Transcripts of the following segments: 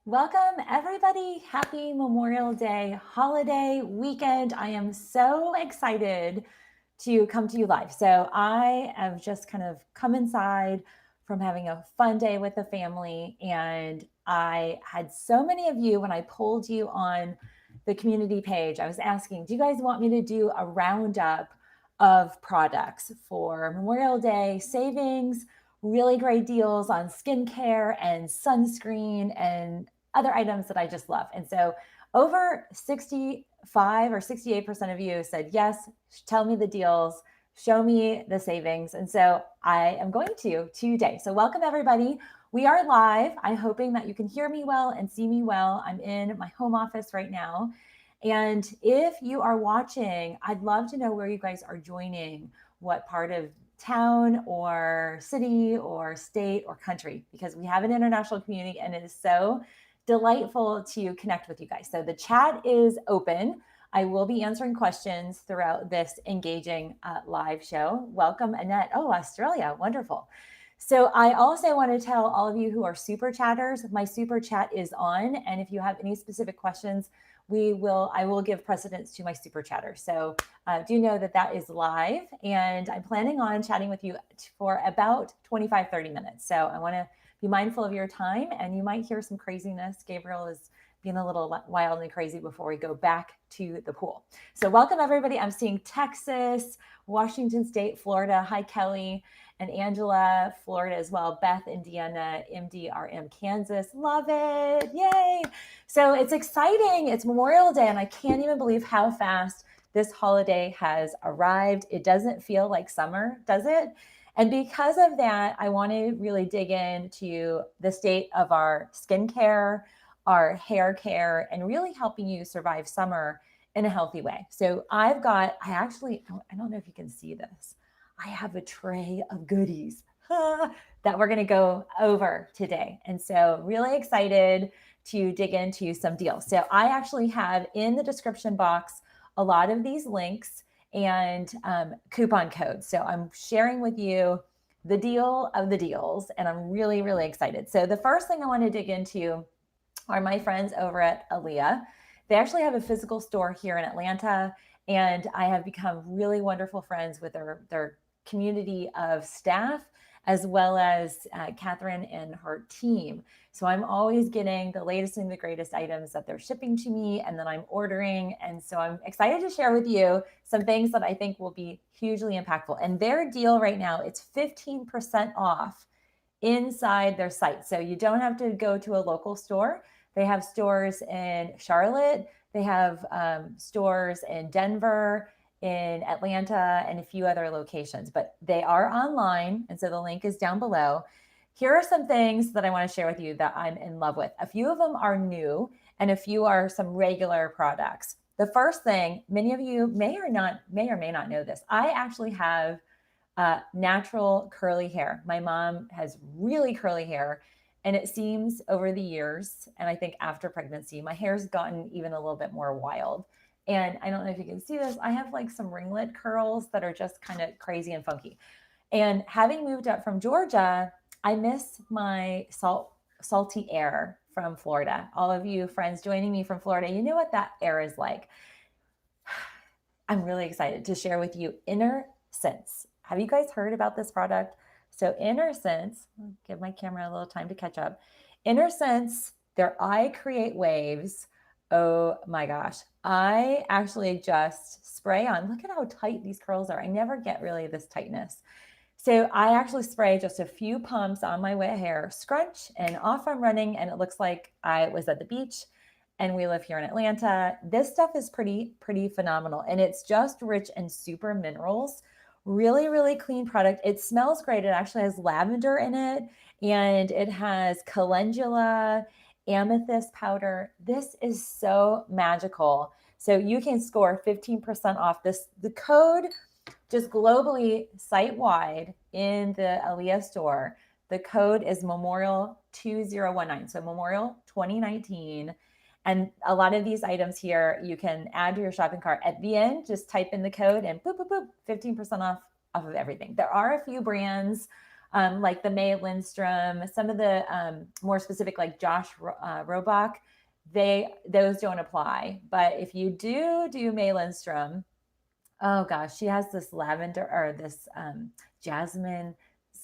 Welcome, everybody. Happy Memorial Day holiday weekend. I am so excited to come to you live. So I have just kind of come inside from having a fun day with the family. And I had so many of you when I pulled you on the community page. I was asking, do you guys want me to do a roundup of products for Memorial Day savings? Really great deals on skincare and sunscreen and other items that I just love. And so over 65 or 68% of you said, yes, tell me the deals, show me the savings. And so I am going to today. So welcome everybody. We are live. I'm hoping that you can hear me well and see me well. I'm in my home office right now. And if you are watching, I'd love to know where you guys are joining, what part of town or city or state or country, because we have an international community and it is so delightful to connect with you guys. So the chat is open. I will be answering questions throughout this engaging live show. Welcome, Annette. Oh, Australia. Wonderful. So I also want to tell all of you who are super chatters, my super chat is on. And if you have any specific questions, I will give precedence to my super chatter. So do know that that is live, and I'm planning on chatting with you for about 25, 30 minutes. So I want to be mindful of your time, and you might hear some craziness. Gabriel is being a little wild and crazy before we go back to the pool. So welcome everybody. I'm seeing Texas, Washington State, Florida. Hi, Kelly and Angela, Florida as well. Beth, Indiana, MDRM, Kansas. Love it. Yay. So it's exciting. It's Memorial Day, and I can't even believe how fast this holiday has arrived. It doesn't feel like summer, does it? And because of that, I want to really dig into the state of our skincare, our hair care, and really helping you survive summer in a healthy way. So I don't know if you can see this. I have a tray of goodies that we're going to go over today. And so really excited to dig into some deals. So I actually have in the description box a lot of these links and coupon codes. So I'm sharing with you the deal of the deals, and I'm really, really excited. So the first thing I want to dig into are my friends over at Olio. They actually have a physical store here in Atlanta, and I have become really wonderful friends with their community of staff, as well as Catherine and her team. So I'm always getting the latest and the greatest items that they're shipping to me, and then I'm ordering. And so I'm excited to share with you some things that I think will be hugely impactful. And their deal right now, it's 15% off inside their site. So you don't have to go to a local store. They have stores in Charlotte. They have stores in Denver, in Atlanta, and a few other locations, but they are online. And so the link is down below. Here are some things that I want to share with you that I'm in love with. A few of them are new, and a few are some regular products. The first thing, many of you may or may not know this. I actually have natural curly hair. My mom has really curly hair, and it seems over the years, and I think after pregnancy, my hair's gotten even a little bit more wild. And I don't know if you can see this. I have like some ringlet curls that are just kind of crazy and funky. And having moved up from Georgia, I miss my salty air from Florida. All of you friends joining me from Florida, you know what that air is like. I'm really excited to share with you Inner Sense. Have you guys heard about this product? So Inner Sense, I'll give my camera a little time to catch up. Inner Sense, their eye create waves. Oh my gosh. I actually just spray on. Look at how tight these curls are. I never get really this tightness. So I actually spray just a few pumps on my wet hair, scrunch, and off I'm running, and it looks like I was at the beach, and we live here in Atlanta. This stuff is pretty phenomenal, and it's just rich in super minerals. Really, really clean product. It smells great. It actually has lavender in it, and it has calendula, amethyst powder. This is so magical. So you can score 15% off this. The code just globally site-wide in the Olio store, the code is Memorial 2019. So Memorial 2019. And a lot of these items here, you can add to your shopping cart. At the end, just type in the code and boop, boop, boop, 15% off of everything. There are a few brands like the May Lindstrom, some of the more specific, like Josh Robach, those don't apply. But if you do May Lindstrom, oh gosh, she has this lavender or this jasmine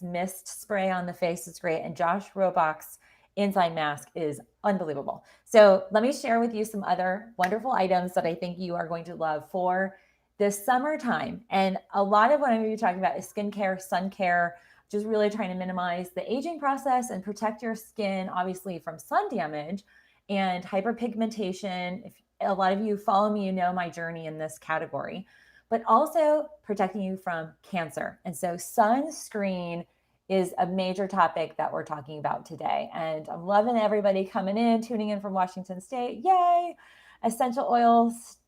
mist spray on the face. It's great. And Josh Robach's enzyme mask is unbelievable. So let me share with you some other wonderful items that I think you are going to love for this summertime. And a lot of what I'm going to be talking about is skincare, sun care, just really trying to minimize the aging process and protect your skin, obviously, from sun damage and hyperpigmentation. If a lot of you follow me, you know my journey in this category, but also protecting you from cancer. And so sunscreen is a major topic that we're talking about today. And I'm loving everybody coming in, tuning in from Washington State. Yay! Essential oils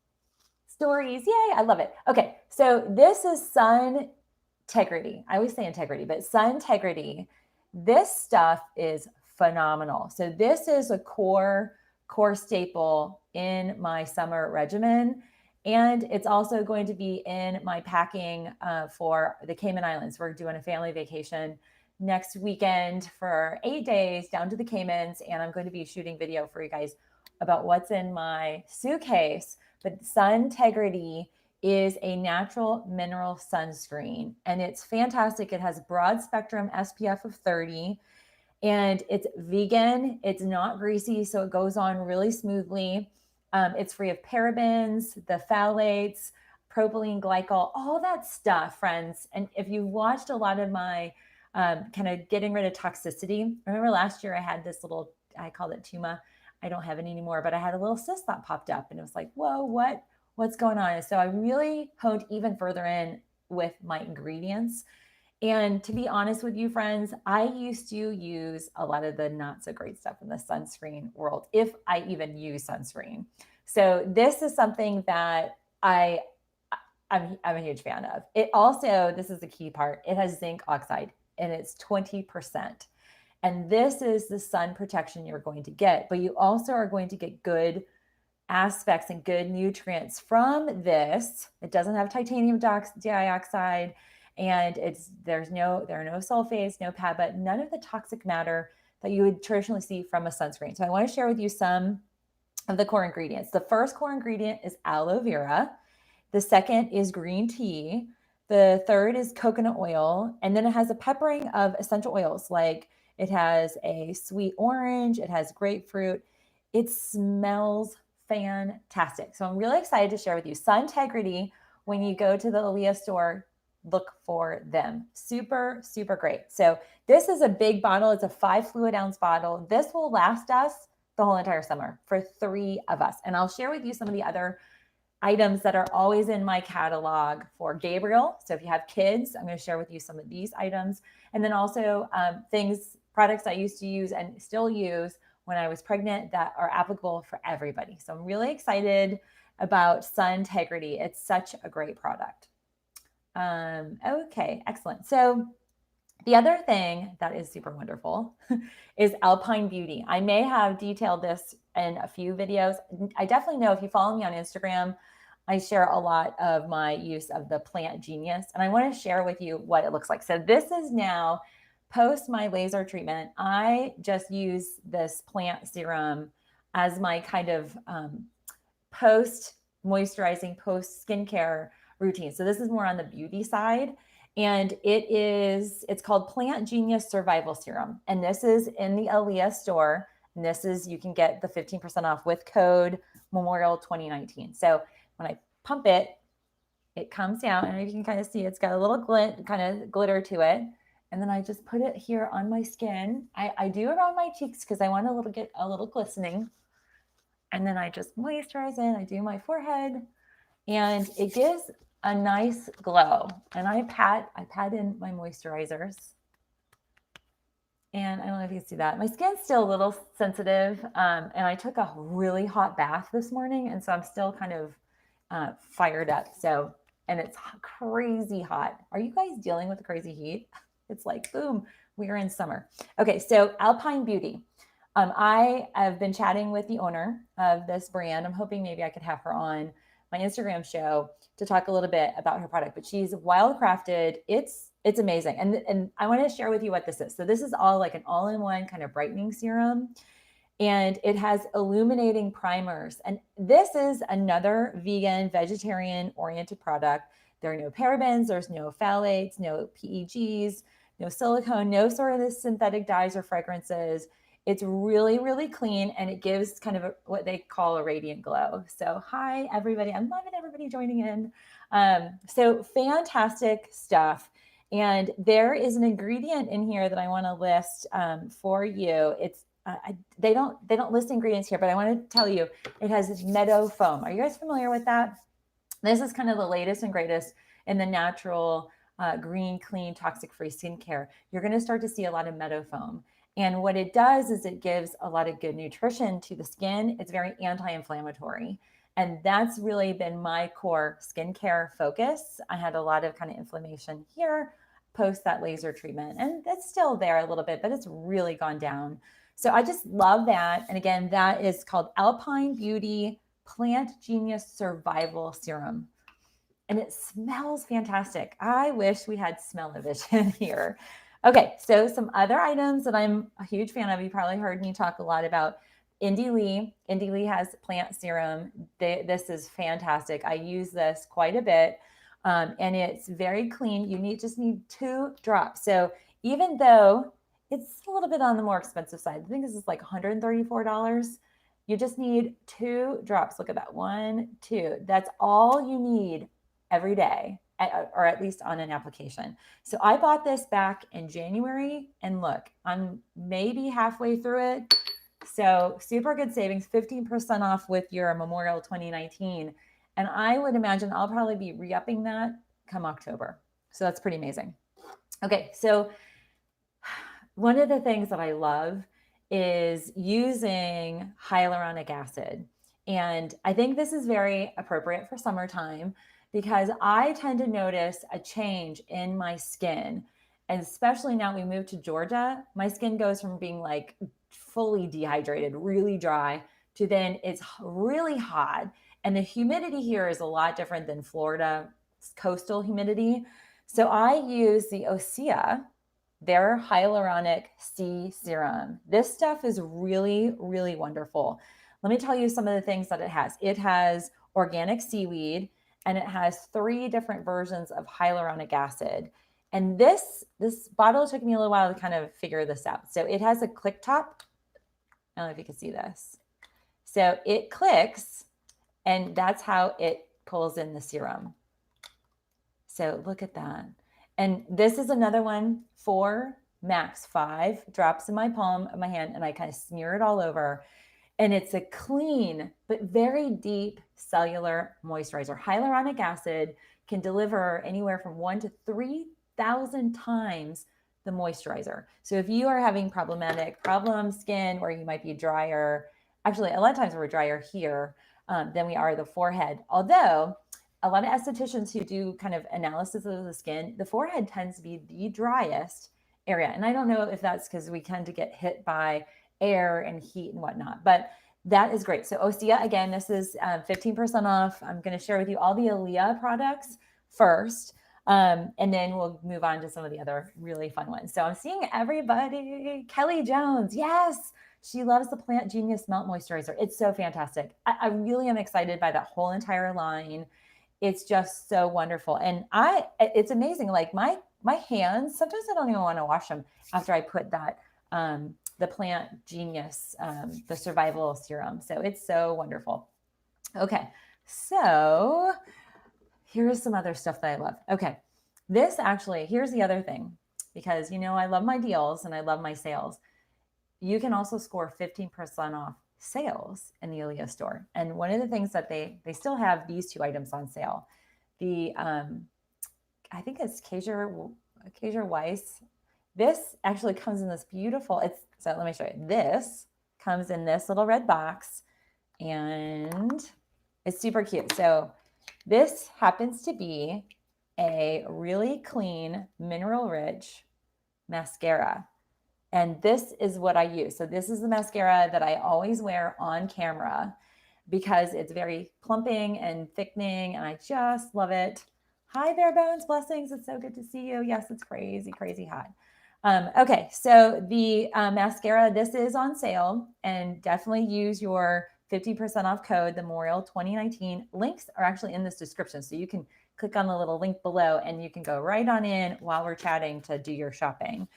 stories. Yay! I love it. Okay, so this is Suntegrity. I always say integrity, but Suntegrity. This stuff is phenomenal. So this is a core staple in my summer regimen. And it's also going to be in my packing for the Cayman Islands. We're doing a family vacation next weekend for 8 days down to the Caymans. And I'm going to be shooting video for you guys about what's in my suitcase. But Suntegrity is a natural mineral sunscreen. And it's fantastic. It has broad spectrum SPF of 30. And it's vegan. It's not greasy, so it goes on really smoothly. It's free of parabens, the phthalates, propylene glycol, all that stuff, friends. And if you watched a lot of my kind of getting rid of toxicity, remember last year I had this little, I called it tumor. I don't have it anymore, but I had a little cyst that popped up and it was like, whoa, what's going on? And so I really honed even further in with my ingredients. And to be honest with you, friends, I used to use a lot of the not so great stuff in the sunscreen world, if I even use sunscreen. So this is something that I'm a huge fan of. It also, this is the key part, it has zinc oxide and it's 20%. And this is the sun protection you're going to get, but you also are going to get good aspects and good nutrients from this. It doesn't have titanium dioxide. And there are no sulfates, no PABA, none of the toxic matter that you would traditionally see from a sunscreen. So I want to share with you some of the core ingredients. The first core ingredient is aloe vera. The second is green tea. The third is coconut oil. And then it has a peppering of essential oils. Like it has a sweet orange. It has grapefruit. It smells fantastic. So I'm really excited to share with you Suntegrity. When you go to the Olio store, look for them. Super, super great. So this is a big bottle. It's a 5 fluid ounce bottle. This will last us the whole entire summer for 3 of us. And I'll share with you some of the other items that are always in my catalog for Gabriel. So if you have kids, I'm going to share with you some of these items. And then also products I used to use and still use when I was pregnant that are applicable for everybody. So I'm really excited about Suntegrity. It's such a great product. Okay, excellent. So the other thing that is super wonderful is Alpine Beauty. I may have detailed this in a few videos. I definitely know if you follow me on Instagram, I share a lot of my use of the Plant Genius, and I want to share with you what it looks like. So this is now post my laser treatment. I just use this plant serum as my kind of post moisturizing, post skincare routine. So this is more on the beauty side. And it's called Plant Genius Survival Serum. And this is in the Olio store. And this is, you can get the 15% off with code Memorial 2019. So when I pump it, it comes down and you can kind of see it's got a little kind of glitter to it. And then I just put it here on my skin. I do around my cheeks because I want to get a little glistening. And then I just moisturize it. I do my forehead and it gives a nice glow. And I pat in my moisturizers. And I don't know if you can see that. My skin's still a little sensitive. And I took a really hot bath this morning. And so I'm still kind of fired up. So, and it's crazy hot. Are you guys dealing with the crazy heat? It's like, boom, we are in summer. Okay, so Alpine Beauty. I have been chatting with the owner of this brand. I'm hoping maybe I could have her on my Instagram show to talk a little bit about her product, but she's wildcrafted. It's It's amazing. And I want to share with you what this is. So this is all like an all-in-one kind of brightening serum, and it has illuminating primers. And this is another vegan, vegetarian oriented product. There are no parabens, there's no phthalates, no PEGs, no silicone, no sort of the synthetic dyes or fragrances. It's really, really clean, and it gives kind of what they call a radiant glow. So hi, everybody. I'm loving everybody joining in. So fantastic stuff. And there is an ingredient in here that I want to list for you. It's they don't list ingredients here, but I want to tell you it has meadow foam. Are you guys familiar with that? This is kind of the latest and greatest in the natural, green, clean, toxic-free skincare. You're going to start to see a lot of meadow foam. And what it does is it gives a lot of good nutrition to the skin. It's very anti-inflammatory. And that's really been my core skincare focus. I had a lot of kind of inflammation here post that laser treatment. And it's still there a little bit, but it's really gone down. So I just love that. And again, that is called Alpine Beauty Plant Genius Survival Serum. And it smells fantastic. I wish we had smell-o-vision here. Okay, so some other items that I'm a huge fan of. You probably heard me talk a lot about Indie Lee. Indie Lee has plant serum. This is fantastic. I use this quite a bit, and it's very clean. You just need 2 drops. So even though it's a little bit on the more expensive side, I think this is like $134. You just need 2 drops. Look at that. 1, 2. That's all you need every day, or at least on an application. So I bought this back in January, and look, I'm maybe halfway through it. So super good savings, 15% off with your Memorial 2019. And I would imagine I'll probably be re-upping that come October. So that's pretty amazing. Okay, so one of the things that I love is using hyaluronic acid. And I think this is very appropriate for summertime because I tend to notice a change in my skin. And especially now we moved to Georgia, my skin goes from being like fully dehydrated, really dry, to then it's really hot. And the humidity here is a lot different than Florida coastal humidity. So I use the Ostia, their hyaluronic C serum. This stuff is really, really wonderful. Let me tell you some of the things that it has. It has organic seaweed, and it has 3 different versions of hyaluronic acid. And this bottle took me a little while to kind of figure this out. So it has a click top. I don't know if you can see this. So it clicks, and that's how it pulls in the serum. So look at that. And this is another one, 4, max 5 drops in my palm of my hand, and I kind of smear it all over. And it's a clean but very deep cellular moisturizer. Hyaluronic acid can deliver anywhere from 1,000 to 3,000 times the moisturizer. So if you are having problem skin where you might be drier, actually a lot of times we're drier here than we are the forehead. Although a lot of estheticians who do kind of analysis of the skin, the forehead tends to be the driest area. And I don't know if that's because we tend to get hit by air and heat and whatnot, but that is great. So Ostia, again, this is 15% off. I'm going to share with you all the Olio products first, and then we'll move on to some of the other really fun ones. So I'm seeing everybody. Kelly Jones, yes, she loves the Plant Genius Melt Moisturizer. It's so fantastic. I really am excited by that whole entire line. It's just so wonderful. And it's amazing. Like my hands, sometimes I don't even want to wash them after I put that, the Plant Genius, the Survival Serum. So it's so wonderful. Okay. So here's some other stuff that I love. Okay. Here's the other thing, because, I love my deals and I love my sales. You can also score 15% off sales in the Olio store. And one of the things that they still have these 2 items on sale. The, I think it's Kaiser Weiss. This actually comes in this beautiful, so let me show you. This comes in this little red box, and it's super cute. So this happens to be a really clean, mineral-rich mascara. And this is what I use. So this is the mascara that I always wear on camera because it's very plumping and thickening, and I just love it. Hi, Bare Bones. Blessings. It's so good to see you. Yes, it's crazy, crazy hot. Okay, so the mascara, this is on sale, and definitely use your 50% off code, the Memorial 2019. Links are actually in this description, so you can click on the little link below and you can go right on in while we're chatting to do your shopping.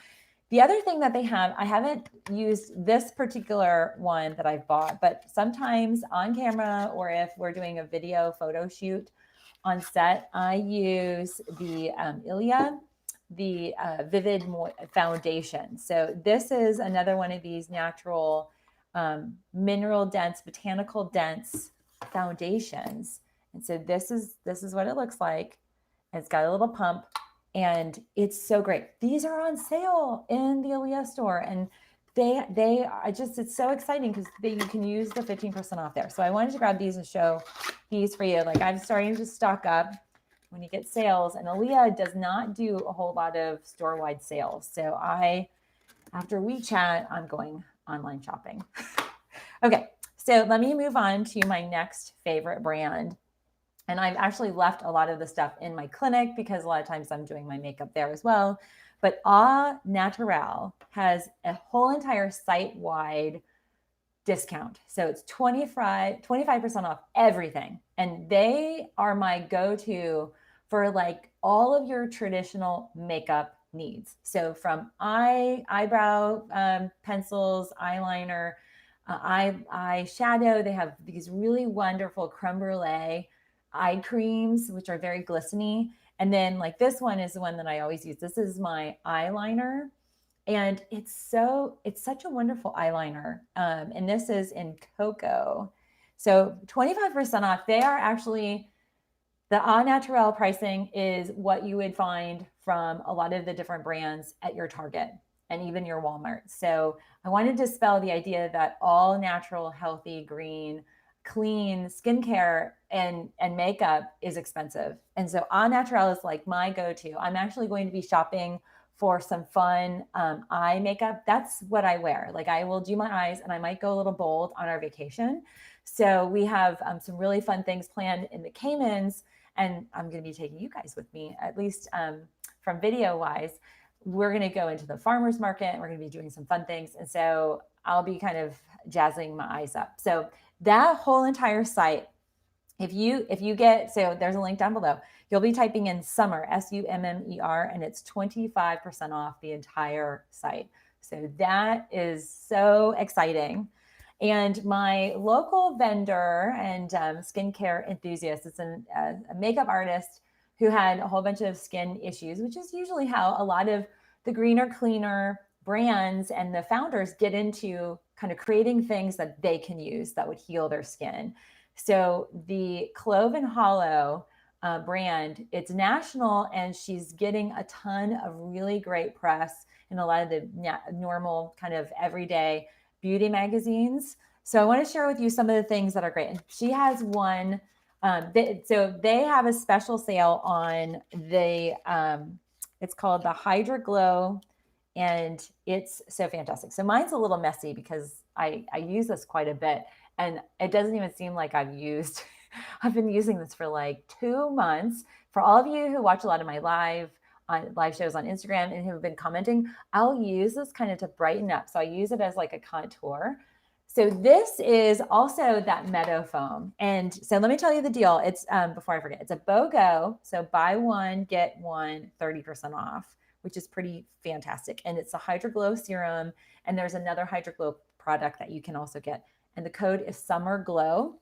The other thing that they have, I haven't used this particular one that I've bought, but sometimes on camera or if we're doing a video photo shoot on set, I use the Ilia, the Vivid Foundation. So this is another one of these natural mineral dense, botanical dense foundations. And so this is what it looks like. It's got a little pump and it's so great. These are on sale in the Olio store, and they are just, it's so exciting because you can use the 15% off there. So I wanted to grab these and show these for you. Like, I'm starting to stock up when you get sales, and Olio does not do a whole lot of store-wide sales. So after WeChat, I'm going online shopping. Okay, so let me move on to my next favorite brand. And I've actually left a lot of the stuff in my clinic because a lot of times I'm doing my makeup there as well. But Naturelle has a whole entire site-wide discount. So it's 25% off everything. And they are my go-to for like all of your traditional makeup needs. So from eyebrow pencils, eyeliner, eyeshadow, they have these really wonderful creme brulee eye creams, which are very glistening. And then like this one is the one that I always use. This is my eyeliner. And it's such a wonderful eyeliner. And this is in cocoa. So 25% off. They are actually, the Naturelle pricing is what you would find from a lot of the different brands at your Target and even your Walmart. So I wanted to dispel the idea that all natural, healthy, green, clean skincare and makeup is expensive. And so Naturelle is like my go-to. I'm actually going to be shopping for some fun eye makeup. That's what I wear. Like, I will do my eyes and I might go a little bold on our vacation. So we have some really fun things planned in the Caymans, and I'm going to be taking you guys with me, at least from video wise. We're going to go into the farmer's market. We're going to be doing some fun things. And so I'll be kind of jazzing my eyes up. So that whole entire site, if you get, so there's a link down below, you'll be typing in summer, SUMMER, and it's 25% off the entire site. So that is so exciting. And my local vendor and skincare enthusiast is a makeup artist who had a whole bunch of skin issues, which is usually how a lot of the greener, cleaner brands and the founders get into kind of creating things that they can use that would heal their skin. So the Clove Hallow brand, it's national, and she's getting a ton of really great press in a lot of the normal kind of everyday beauty magazines. So I want to share with you some of the things that are great. And she has one, so they have a special sale on the, it's called the hydraglow, and it's so fantastic. So mine's a little messy because I use this quite a bit, and it doesn't even seem like I've been using this for like 2 months. For all of you who watch a lot of my live shows on Instagram and who have been commenting, I'll use this kind of to brighten up. So I use it as like a contour. So this is also that meadow foam. And so let me tell you the deal. It's, before I forget, it's a BOGO. So buy one, get one, 30% off, which is pretty fantastic. And it's a hydraglow serum. And there's another hydraglow product that you can also get. And the code is SUMMERGLOW.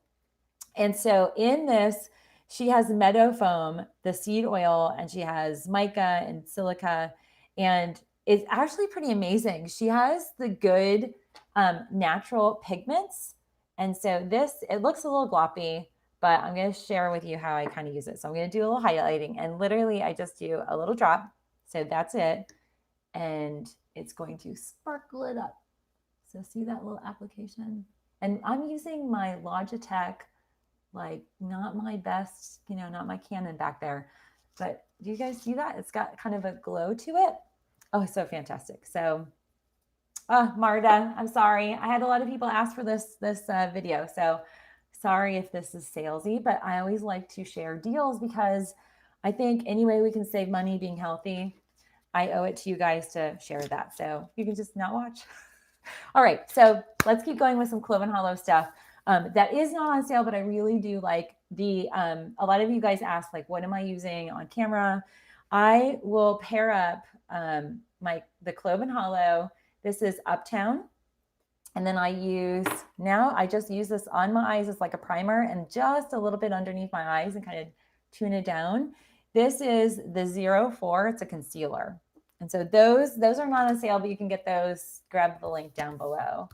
And so in this, she has meadow foam, the seed oil, and she has mica and silica. And it's actually pretty amazing. She has the good natural pigments. And so this, it looks a little gloppy, but I'm going to share with you how I kind of use it. So I'm going to do a little highlighting, and literally I just do a little drop. So that's it. And it's going to sparkle it up. So see that little application? And I'm using my Logitech, like not my best, not my Canon back there, but do you guys see that? It's got kind of a glow to it. Oh, it's so fantastic. So, Marta, I'm sorry. I had a lot of people ask for this video. So sorry if this is salesy, but I always like to share deals because I think any way we can save money being healthy, I owe it to you guys to share that. So you can just not watch. All right, so let's keep going with some Clove Hallow stuff. That is not on sale, but I really do like the, a lot of you guys ask, like, what am I using on camera? I will pair up the Clove Hallow. This is Uptown. And then I just use this on my eyes as like a primer and just a little bit underneath my eyes and kind of tune it down. This is the 04, it's a concealer. And so those are not on sale, but you can get those, grab the link down below.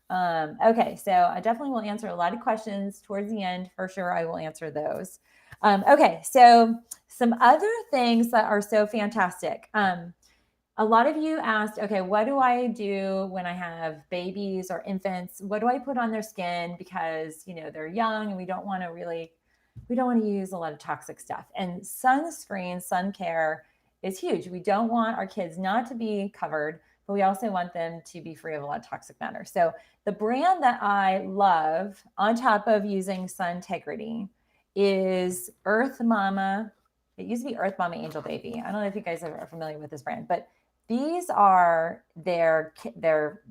Okay, so I definitely will answer a lot of questions towards the end. For sure, I will answer those. Okay, so some other things that are so fantastic. A lot of you asked, okay, what do I do when I have babies or infants? What do I put on their skin? Because, you know, they're young and we don't want to use a lot of toxic stuff. And sunscreen, sun care is huge. We don't want our kids not to be covered, but we also want them to be free of a lot of toxic matter. So the brand that I love on top of using Suntegrity is Earth Mama. It used to be Earth Mama Angel Baby. I don't know if you guys are familiar with this brand, but these are their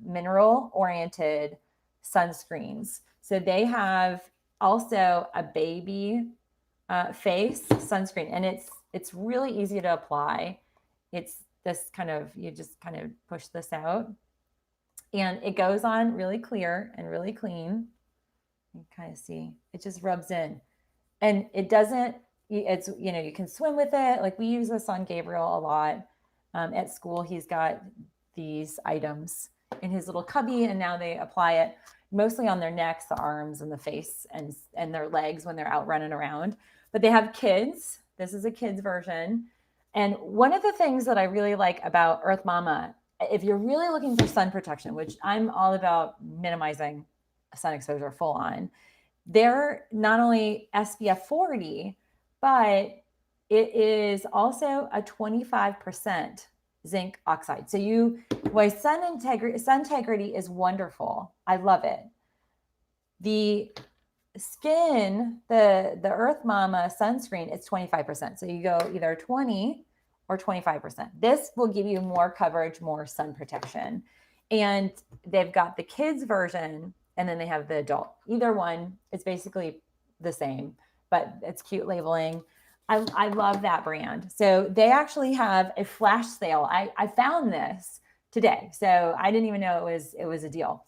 mineral oriented sunscreens. So they have also a baby face sunscreen, and it's really easy to apply. It's this kind of, you just kind of push this out and it goes on really clear and really clean. You can kind of see it just rubs in, and it doesn't, it's, you know, you can swim with it. Like we use this on Gabriel a lot. At school, he's got these items in his little cubby, and now they apply it mostly on their necks, the arms, and the face, and their legs when they're out running around. But they have kids. This is a kids version. And one of the things that I really like about Earth Mama, if you're really looking for sun protection, which I'm all about minimizing sun exposure full on, they're not only SPF 40, but it is also a 25% zinc oxide. So Suntegrity is wonderful. I love it. The skin, the Earth Mama sunscreen, it's 25%. So you go either 20 or 25%. This will give you more coverage, more sun protection. And they've got the kids version, and then they have the adult. Either one is basically the same, but it's cute labeling. I love that brand. So they actually have a flash sale. I found this today, so I didn't even know it was a deal.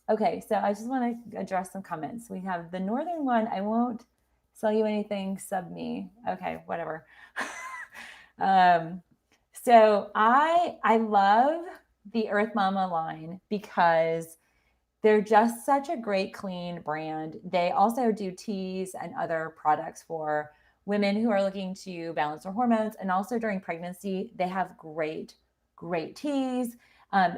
Okay, so I just want to address some comments. We have the northern one. I won't sell you anything, sub me. Okay, whatever. So I love the Earth Mama line because they're just such a great, clean brand. They also do teas and other products for women who are looking to balance their hormones, and also during pregnancy, they have great teas.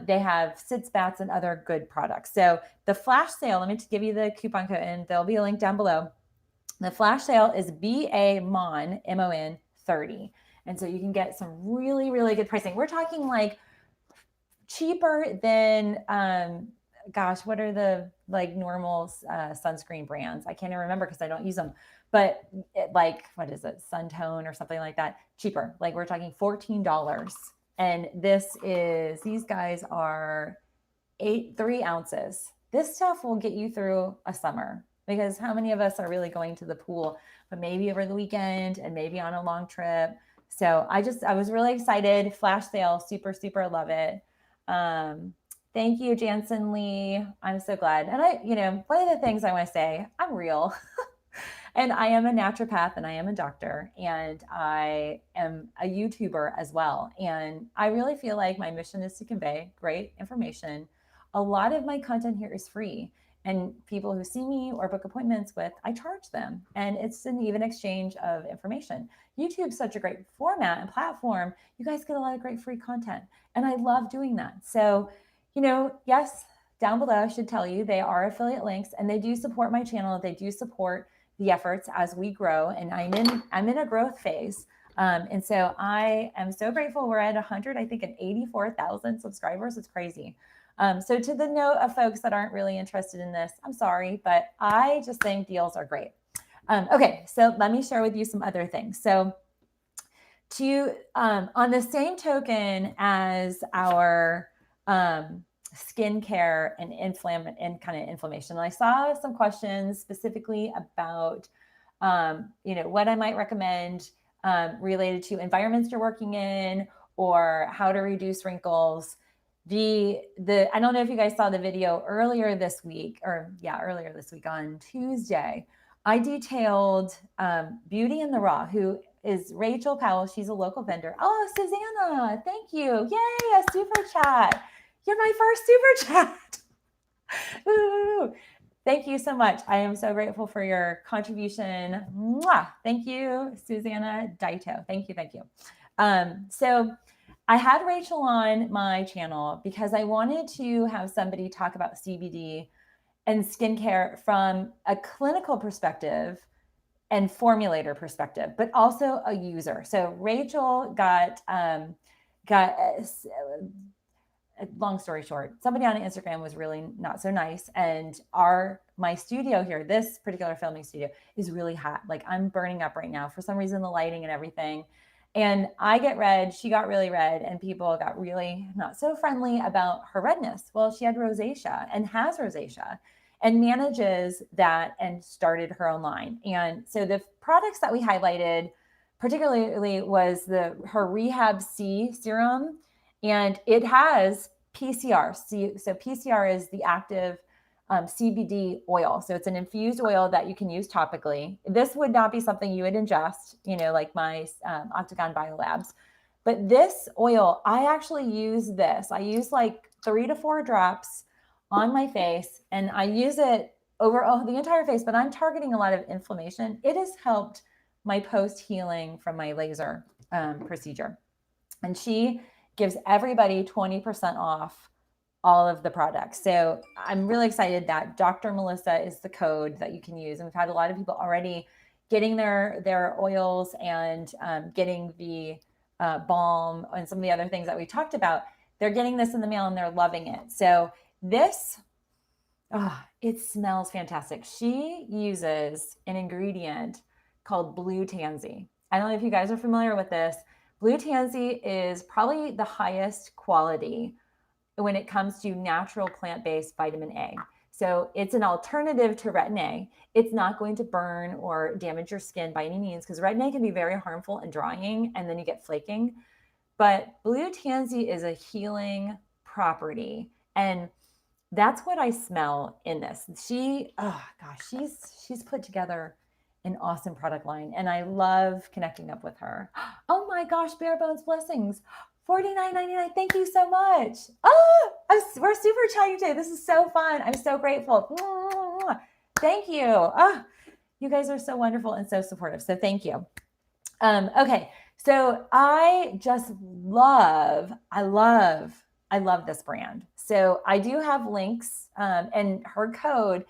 They have sitz bats and other good products. So the flash sale, let me just give you the coupon code, and there'll be a link down below. The flash sale is BAMON, MON 30. And so you can get some really, really good pricing. We're talking like cheaper than, gosh, what are the like normal sunscreen brands? I can't even remember because I don't use them. But like, what is it? Suntone or something like that. Cheaper. Like we're talking $14. And these guys are 3 ounces. This stuff will get you through a summer, because how many of us are really going to the pool, but maybe over the weekend and maybe on a long trip. So I was really excited. Flash sale, super, super love it. Thank you, Jansen Lee. I'm so glad. And one of the things I want to say, I'm real. And I am a naturopath, and I am a doctor, and I am a YouTuber as well. And I really feel like my mission is to convey great information. A lot of my content here is free, and people who see me or book appointments with, I charge them, and it's an even exchange of information. YouTube's such a great format and platform. You guys get a lot of great free content, and I love doing that. So, yes, down below, I should tell you, they are affiliate links, and they do support my channel. They do support the efforts as we grow, and I'm in a growth phase. And so I am so grateful. We're at 184,000 subscribers. It's crazy. So to the note of folks that aren't really interested in this, I'm sorry, but I just think deals are great. Okay, so let me share with you some other things. So on the same token as our skincare and inflammation, and I saw some questions specifically about what I might recommend related to environments you're working in or how to reduce wrinkles. I don't know if you guys saw the video earlier this week on Tuesday. I detailed Beauty in the Raw, who is Rachel Powell. She's a local vendor. Oh, Susanna, thank you. Yay, a super chat. You're my first super chat. Ooh. Thank you so much. I am so grateful for your contribution. Mwah! Thank you, Susanna Daito. Thank you. So I had Rachel on my channel because I wanted to have somebody talk about CBD and skincare from a clinical perspective and formulator perspective, but also a user. So Rachel got long story short, somebody on Instagram was really not so nice. And my studio here, this particular filming studio, is really hot. Like, I'm burning up right now. For some reason, the lighting and everything. And I get red, she got really red, and people got really not so friendly about her redness. Well, she had rosacea and has rosacea and manages that and started her own line. And so the products that we highlighted particularly was her Rehab C serum, and it has PCR. So PCR is the active CBD oil. So it's an infused oil that you can use topically. This would not be something you would ingest, like my Octagon Biolabs. But this oil, I actually use this. I use like 3 to 4 drops on my face, and I use it over the entire face, but I'm targeting a lot of inflammation. It has helped my post-healing from my laser procedure. And she gives everybody 20% off all of the products. So I'm really excited that Dr. Melissa is the code that you can use. And we've had a lot of people already getting their oils and getting the balm and some of the other things that we talked about. They're getting this in the mail and they're loving it. So this, it smells fantastic. She uses an ingredient called blue tansy. I don't know if you guys are familiar with this. Blue tansy is probably the highest quality when it comes to natural plant-based vitamin A. So it's an alternative to retin A. It's not going to burn or damage your skin by any means, because retin A can be very harmful and drying, and then you get flaking. But blue tansy is a healing property, and that's what I smell in this. She's put together an awesome product line, and I love connecting up with her. Oh my gosh, Bare Bones blessings. $49.99. Thank you so much. We're super chatting today. This is so fun. I'm so grateful. Thank you. You guys are so wonderful and so supportive. So thank you. Okay. So I just love this brand. So I do have links and her code.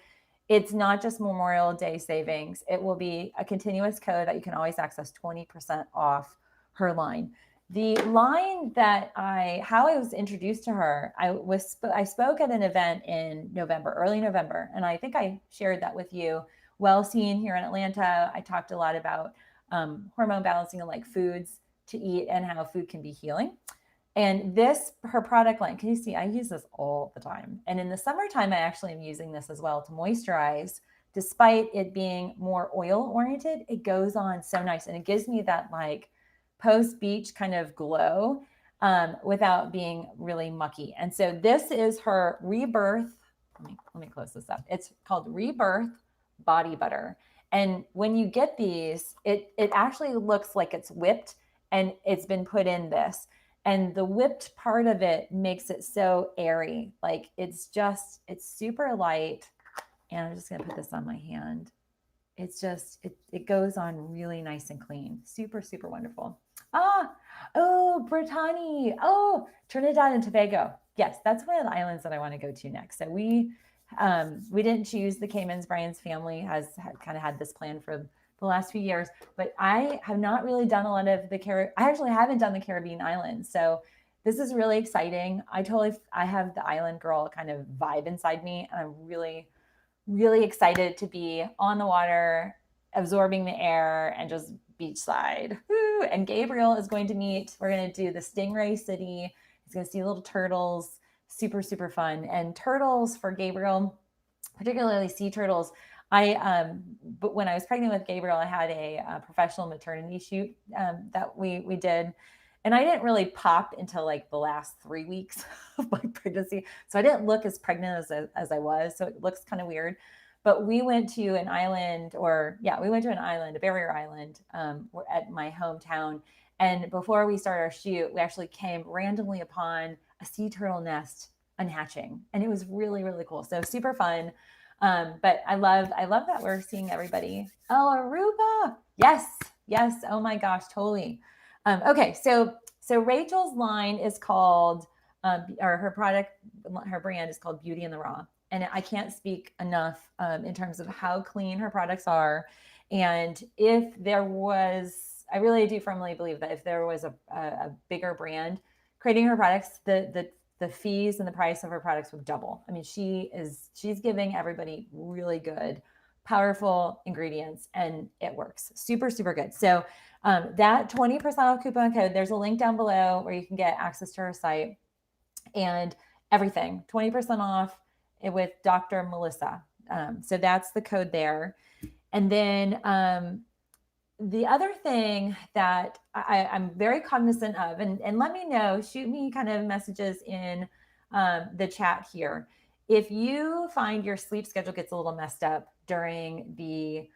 It's not just Memorial Day savings. It will be a continuous code that you can always access 20% off her line. The line how I was introduced to her, I spoke at an event in November, early November, and I think I shared that with you. Well Seen here in Atlanta, I talked a lot about hormone balancing and like foods to eat and how food can be healing. And her product line, can you see, I use this all the time. And in the summertime, I actually am using this as well to moisturize. Despite it being more oil oriented, it goes on so nice. And it gives me that like post-beach kind of glow without being really mucky. And so this is her Rebirth. Let me close this up. It's called Rebirth Body Butter. And when you get these, it actually looks like it's whipped and it's been put in this. And the whipped part of it makes it so airy. Like it's super light. And I'm just going to put this on my hand. It's just, it goes on really nice and clean. Super, super wonderful. Brittany. Trinidad and Tobago. Yes, that's one of the islands that I want to go to next. So we didn't choose the Caymans. Brian's family had had this plan for the last few years, but I have not really done a lot of I actually haven't done the Caribbean islands. So this is really exciting. I have the island girl kind of vibe inside me, and I'm really, really excited to be on the water absorbing the air and just beachside. Woo! And Gabriel is going to meet, we're going to do the Stingray City. He's going to see little turtles, super, super fun. And turtles for Gabriel, particularly sea turtles. But when I was pregnant with Gabriel, I had a professional maternity shoot that we did. And I didn't really pop until like the last 3 weeks of my pregnancy. So I didn't look as pregnant as I was. So it looks kind of weird. But we went to an island, a barrier island at my hometown. And before we started our shoot, we actually came randomly upon a sea turtle nest unhatching. And it was really, really cool. So super fun. But I love that we're seeing everybody. Oh, Aruba. Yes. Oh my gosh, totally. Okay. So Rachel's line is called, or her brand is called Beauty in the Raw. And I can't speak enough in terms of how clean her products are. And if there was, I really do firmly believe that if there was a bigger brand creating her products, the fees and the price of her products would double. I mean, she's giving everybody really good, powerful ingredients, and it works. Super, super good. So that 20% off coupon code, there's a link down below where you can get access to her site and everything, 20% off with Dr. Melissa. So that's the code there. And then the other thing that I'm very cognizant of, and let me know, shoot me kind of messages in the chat here. If you find your sleep schedule gets a little messed up during the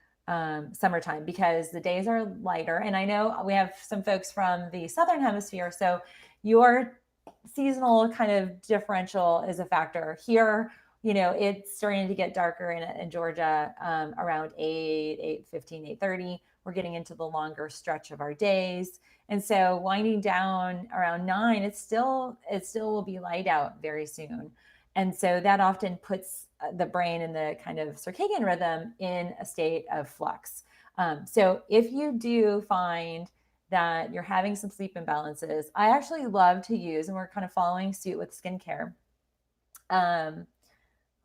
summertime because the days are lighter, and I know we have some folks from the Southern Hemisphere, so your seasonal kind of differential is a factor. Here, it's starting to get darker in Georgia around 8:15, 8:30. We're getting into the longer stretch of our days. And so winding down around 9, it still will be light out very soon. And so that often puts the brain in the kind of circadian rhythm in a state of flux. So if you do find that you're having some sleep imbalances, I actually love to use, and we're kind of following suit with skincare.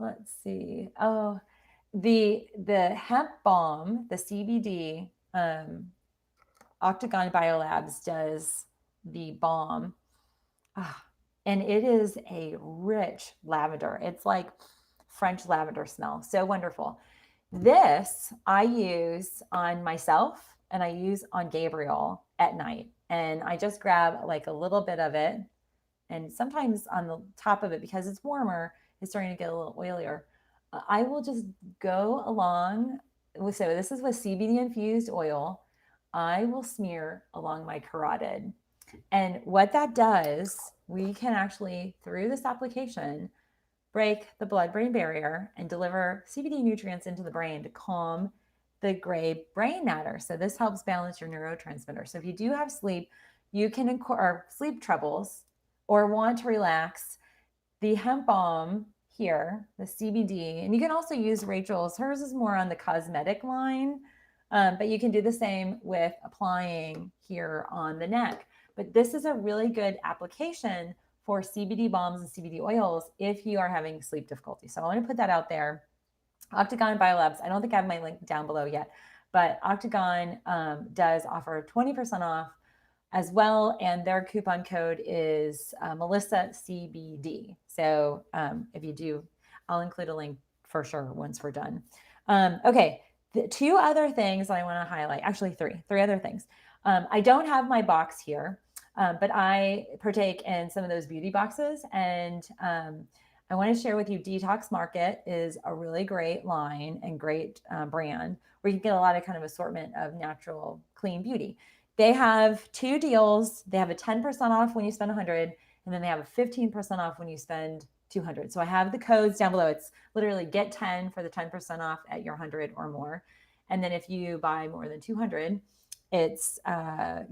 Let's see. Oh, the hemp balm, the CBD, Octagon Biolabs does the balm. And it is a rich lavender. It's like French lavender smell. So wonderful. This I use on myself and I use on Gabriel at night. And I just grab like a little bit of it. And sometimes on the top of it, because it's warmer, it's starting to get a little oilier. I will just go along. So this is with CBD infused oil. I will smear along my carotid. And what that does, we can actually, through this application, break the blood-brain barrier and deliver CBD nutrients into the brain to calm the gray brain matter. So this helps balance your neurotransmitters. So if you do have sleep, you can or sleep troubles or want to relax, the hemp balm here, the CBD, and you can also use Rachel's. Hers is more on the cosmetic line, but you can do the same with applying here on the neck. But this is a really good application for CBD balms and CBD oils if you are having sleep difficulty. So I want to put that out there. Octagon Biolabs, I don't think I have my link down below yet, but Octagon does offer 20% off as well. And their coupon code is Melissa CBD. So if you do, I'll include a link for sure once we're done. Okay, the 2 other things I want to highlight, actually 3 other things. I don't have my box here, but I partake in some of those beauty boxes. And I want to share with you, DETOX Market is a really great line and great brand where you can get a lot of kind of assortment of natural, clean beauty. They have 2 deals. They have a 10% off when you spend 100, and then they have a 15% off when you spend 200. So I have the codes down below. It's literally get 10 for the 10% off at your 100 or more. And then if you buy more than 200, it's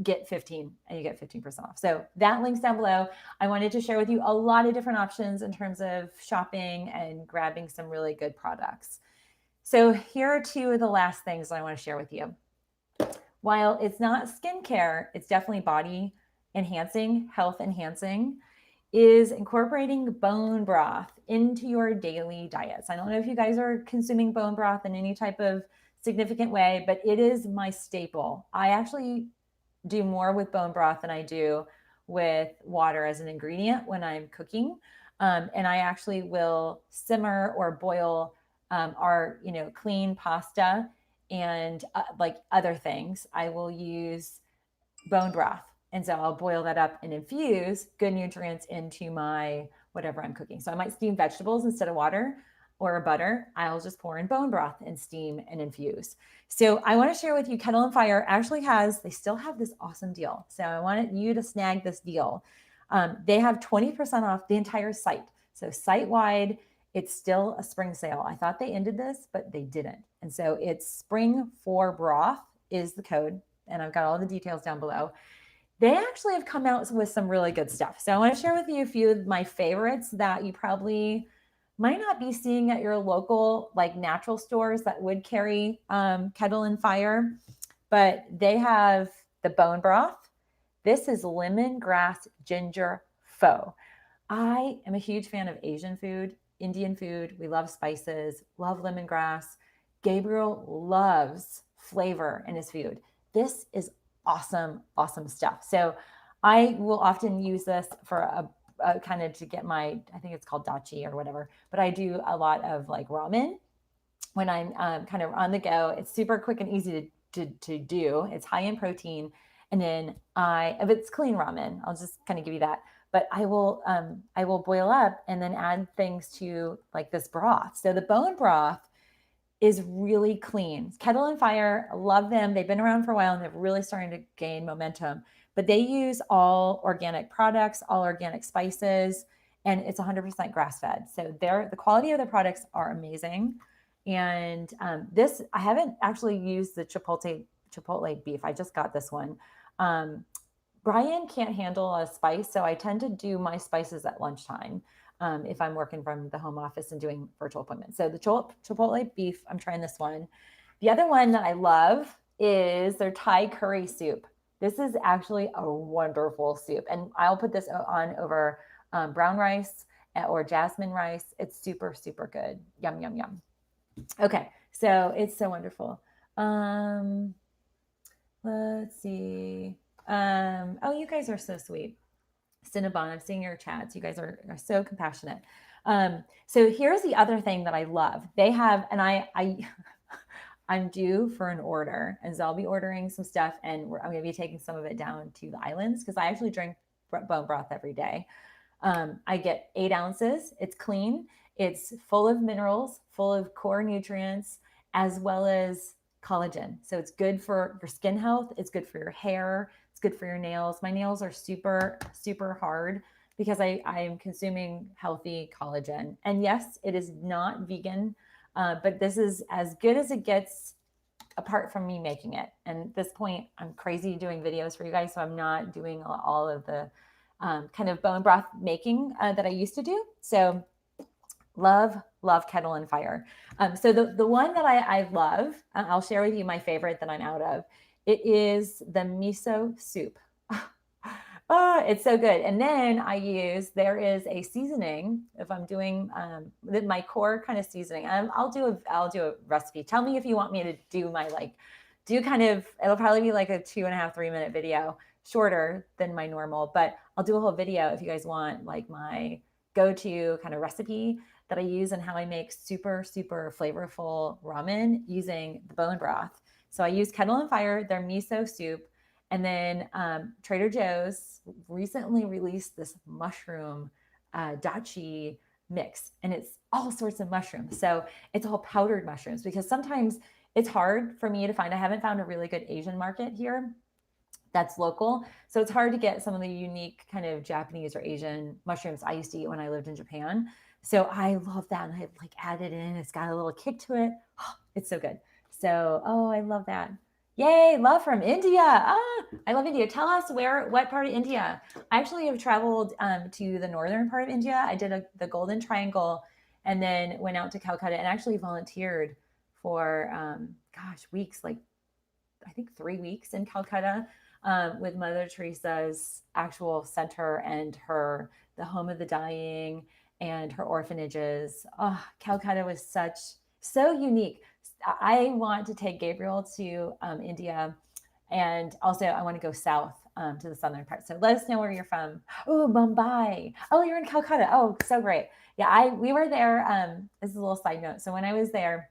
get 15 and you get 15% off. So that link's down below. I wanted to share with you a lot of different options in terms of shopping and grabbing some really good products. So here are 2 of the last things I want to share with you. While it's not skincare, it's definitely body enhancing, health enhancing, is incorporating bone broth into your daily diets. I don't know if you guys are consuming bone broth in any type of significant way, but it is my staple. I actually do more with bone broth than I do with water as an ingredient when I'm cooking. And I actually will simmer or boil our, clean pasta and like other things. I will use bone broth. And so I'll boil that up and infuse good nutrients into my whatever I'm cooking. So I might steam vegetables instead of water or butter. I'll just pour in bone broth and steam and infuse. So I want to share with you, Kettle Fire actually they still have this awesome deal. So I wanted you to snag this deal. They have 20% off the entire site. So site-wide, it's still a spring sale. I thought they ended this, but they didn't. And so it's SPRINGFORBROTH is the code. And I've got all the details down below. They actually have come out with some really good stuff. So I want to share with you a few of my favorites that you probably might not be seeing at your local like natural stores that would carry Kettle Fire, but they have the bone broth. This is lemongrass ginger pho. I am a huge fan of Asian food, Indian food. We love spices, love lemongrass. Gabriel loves flavor in his food. This is awesome, awesome stuff. So I will often use this for a kind of to get my, I think it's called dachi or whatever, but I do a lot of like ramen when I'm kind of on the go. It's super quick and easy to do. It's high in protein. And then if it's clean ramen, I'll just kind of give you that. But I will boil up and then add things to like this broth. So the bone broth is really clean. Kettle Fire, I love them. They've been around for a while and they're really starting to gain momentum. But they use all organic products, all organic spices, and it's 100% grass-fed. So the quality of the products are amazing. And this, I haven't actually used the chipotle beef. I just got this one. Brian can't handle a spice, so I tend to do my spices at lunchtime. If I'm working from the home office and doing virtual appointments. So the chipotle beef, I'm trying this one. The other one that I love is their Thai curry soup. This is actually a wonderful soup. And I'll put this on over brown rice or jasmine rice. It's super, super good. Yum, yum, yum. Okay, so it's so wonderful. Let's see. Oh, you guys are so sweet. Cinnabon, I'm seeing your chats. You guys are so compassionate. So here's the other thing that I love. They have, and I'm due for an order, and so I'll be ordering some stuff, and I'm going to be taking some of it down to the islands because I actually drink bone broth every day. I get 8 ounces. It's clean. It's full of minerals, full of core nutrients, as well as collagen. So it's good for your skin health. It's good for your hair. It's good for your nails. My nails are super, super hard because I am consuming healthy collagen. And yes, it is not vegan, but this is as good as it gets apart from me making it. And at this point, I'm crazy doing videos for you guys, so I'm not doing all of the kind of bone broth making that I used to do. So love Kettle Fire. So the one that I love, I'll share with you my favorite that I'm out of. It is the miso soup. Oh, it's so good. And then there is a seasoning if I'm doing my core kind of seasoning. I'll do a recipe. Tell me if you want me to do it'll probably be like a 2.5, 3-minute video, shorter than my normal, but I'll do a whole video if you guys want like my go-to kind of recipe that I use and how I make super, super flavorful ramen using the bone broth. So I use Kettle Fire, their miso soup, and then Trader Joe's recently released this mushroom dachi mix, and it's all sorts of mushrooms. So it's all powdered mushrooms because sometimes it's hard for me to find. I haven't found a really good Asian market here that's local. So it's hard to get some of the unique kind of Japanese or Asian mushrooms I used to eat when I lived in Japan. So I love that. And I like added in, it's got a little kick to it. Oh, it's so good. So, I love that. Yay, love from India. I love India. Tell us what part of India. I actually have traveled to the northern part of India. I did the Golden Triangle and then went out to Calcutta and actually volunteered for, weeks, like I think 3 weeks in Calcutta with Mother Teresa's actual center and the home of the dying and her orphanages. Oh, Calcutta was So unique. I want to take Gabriel to India, and also I want to go south to the southern part. So let us know where you're from. Oh, Mumbai. Oh, you're in Calcutta. Oh, so great. Yeah, we were there. This is a little side note. So when I was there,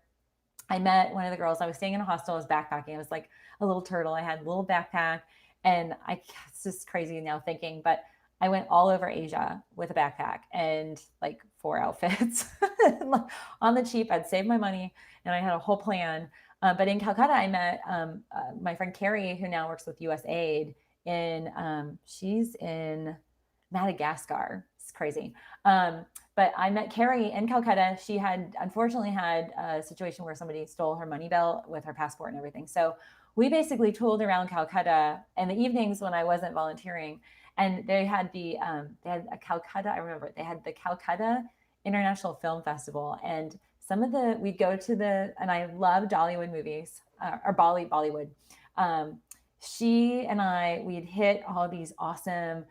I met one of the girls. I was staying in a hostel. I was backpacking. I was like a little turtle. I had a little backpack, and it's just crazy now thinking, but I went all over Asia with a backpack and like 4 outfits on the cheap. I'd saved my money and I had a whole plan. But in Calcutta, I met my friend Carrie, who now works with USAID she's in Madagascar. It's crazy. But I met Carrie in Calcutta. She had unfortunately had a situation where somebody stole her money belt with her passport and everything. So we basically tooled around Calcutta in the evenings when I wasn't volunteering. And they had they had a Calcutta, I remember they had the Calcutta International Film Festival. And we'd go to and I loved Dollywood movies, or Bollywood. She and we'd hit all these awesome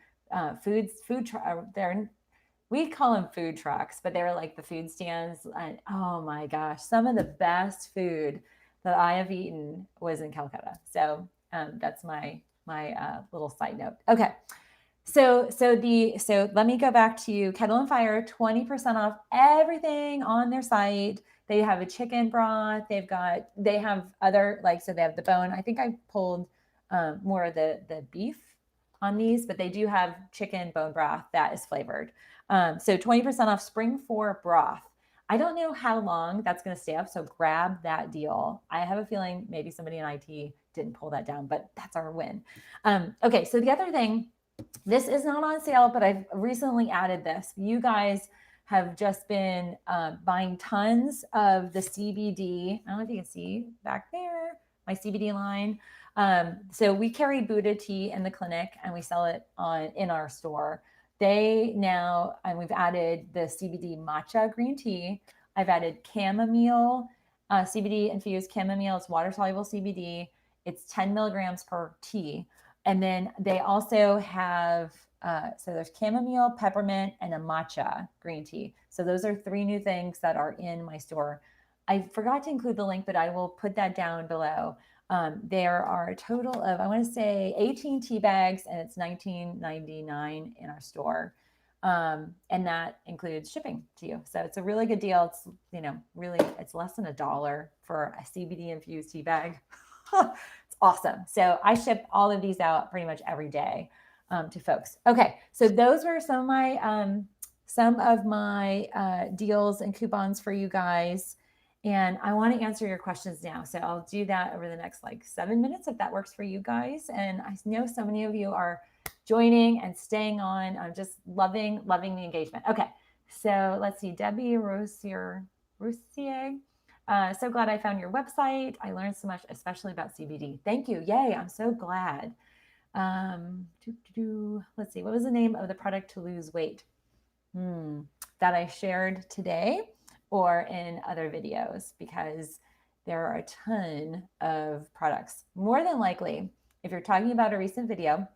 we call them food trucks, but they were like the food stands. And oh my gosh, some of the best food that I have eaten was in Calcutta. So that's my little side note. Okay. So let me go back to Kettle Fire, 20% off everything on their site. They have a chicken broth. They have other, so they have the bone. I think I pulled more of the beef on these, but they do have chicken bone broth that is flavored. So 20% off SPRINGFORBROTH. I don't know how long that's going to stay up, so grab that deal. I have a feeling maybe somebody in IT didn't pull that down, but that's our win. Okay, so the other thing, this is not on sale, but I've recently added this. You guys have just been buying tons of the CBD. I don't know if you can see back there, my CBD line. So we carry Buddha tea in the clinic and we sell it in our store. And we've added the CBD matcha green tea. I've added chamomile, CBD infused chamomile. It's water soluble CBD. It's 10 milligrams per tea. And then they also have, so there's chamomile, peppermint, and a matcha green tea. So those are 3 new things that are in my store. I forgot to include the link, but I will put that down below. There are a total of, I want to say 18 tea bags, and it's $19.99 in our store. And that includes shipping to you. So it's a really good deal. It's, it's less than $1 for a CBD infused tea bag. It's awesome. So I ship all of these out pretty much every day to folks. Okay. So those were some of my deals and coupons for you guys. And I want to answer your questions now. So I'll do that over the next 7 minutes if that works for you guys. And I know so many of you are joining and staying on. I'm just loving the engagement. Okay. So let's see. Debbie Roussier. So glad I found your website. I learned so much, especially about CBD. Thank you. Yay. I'm so glad. Let's see. What was the name of the product to lose weight that I shared today or in other videos? Because there are a ton of products. More than likely, if you're talking about a recent video,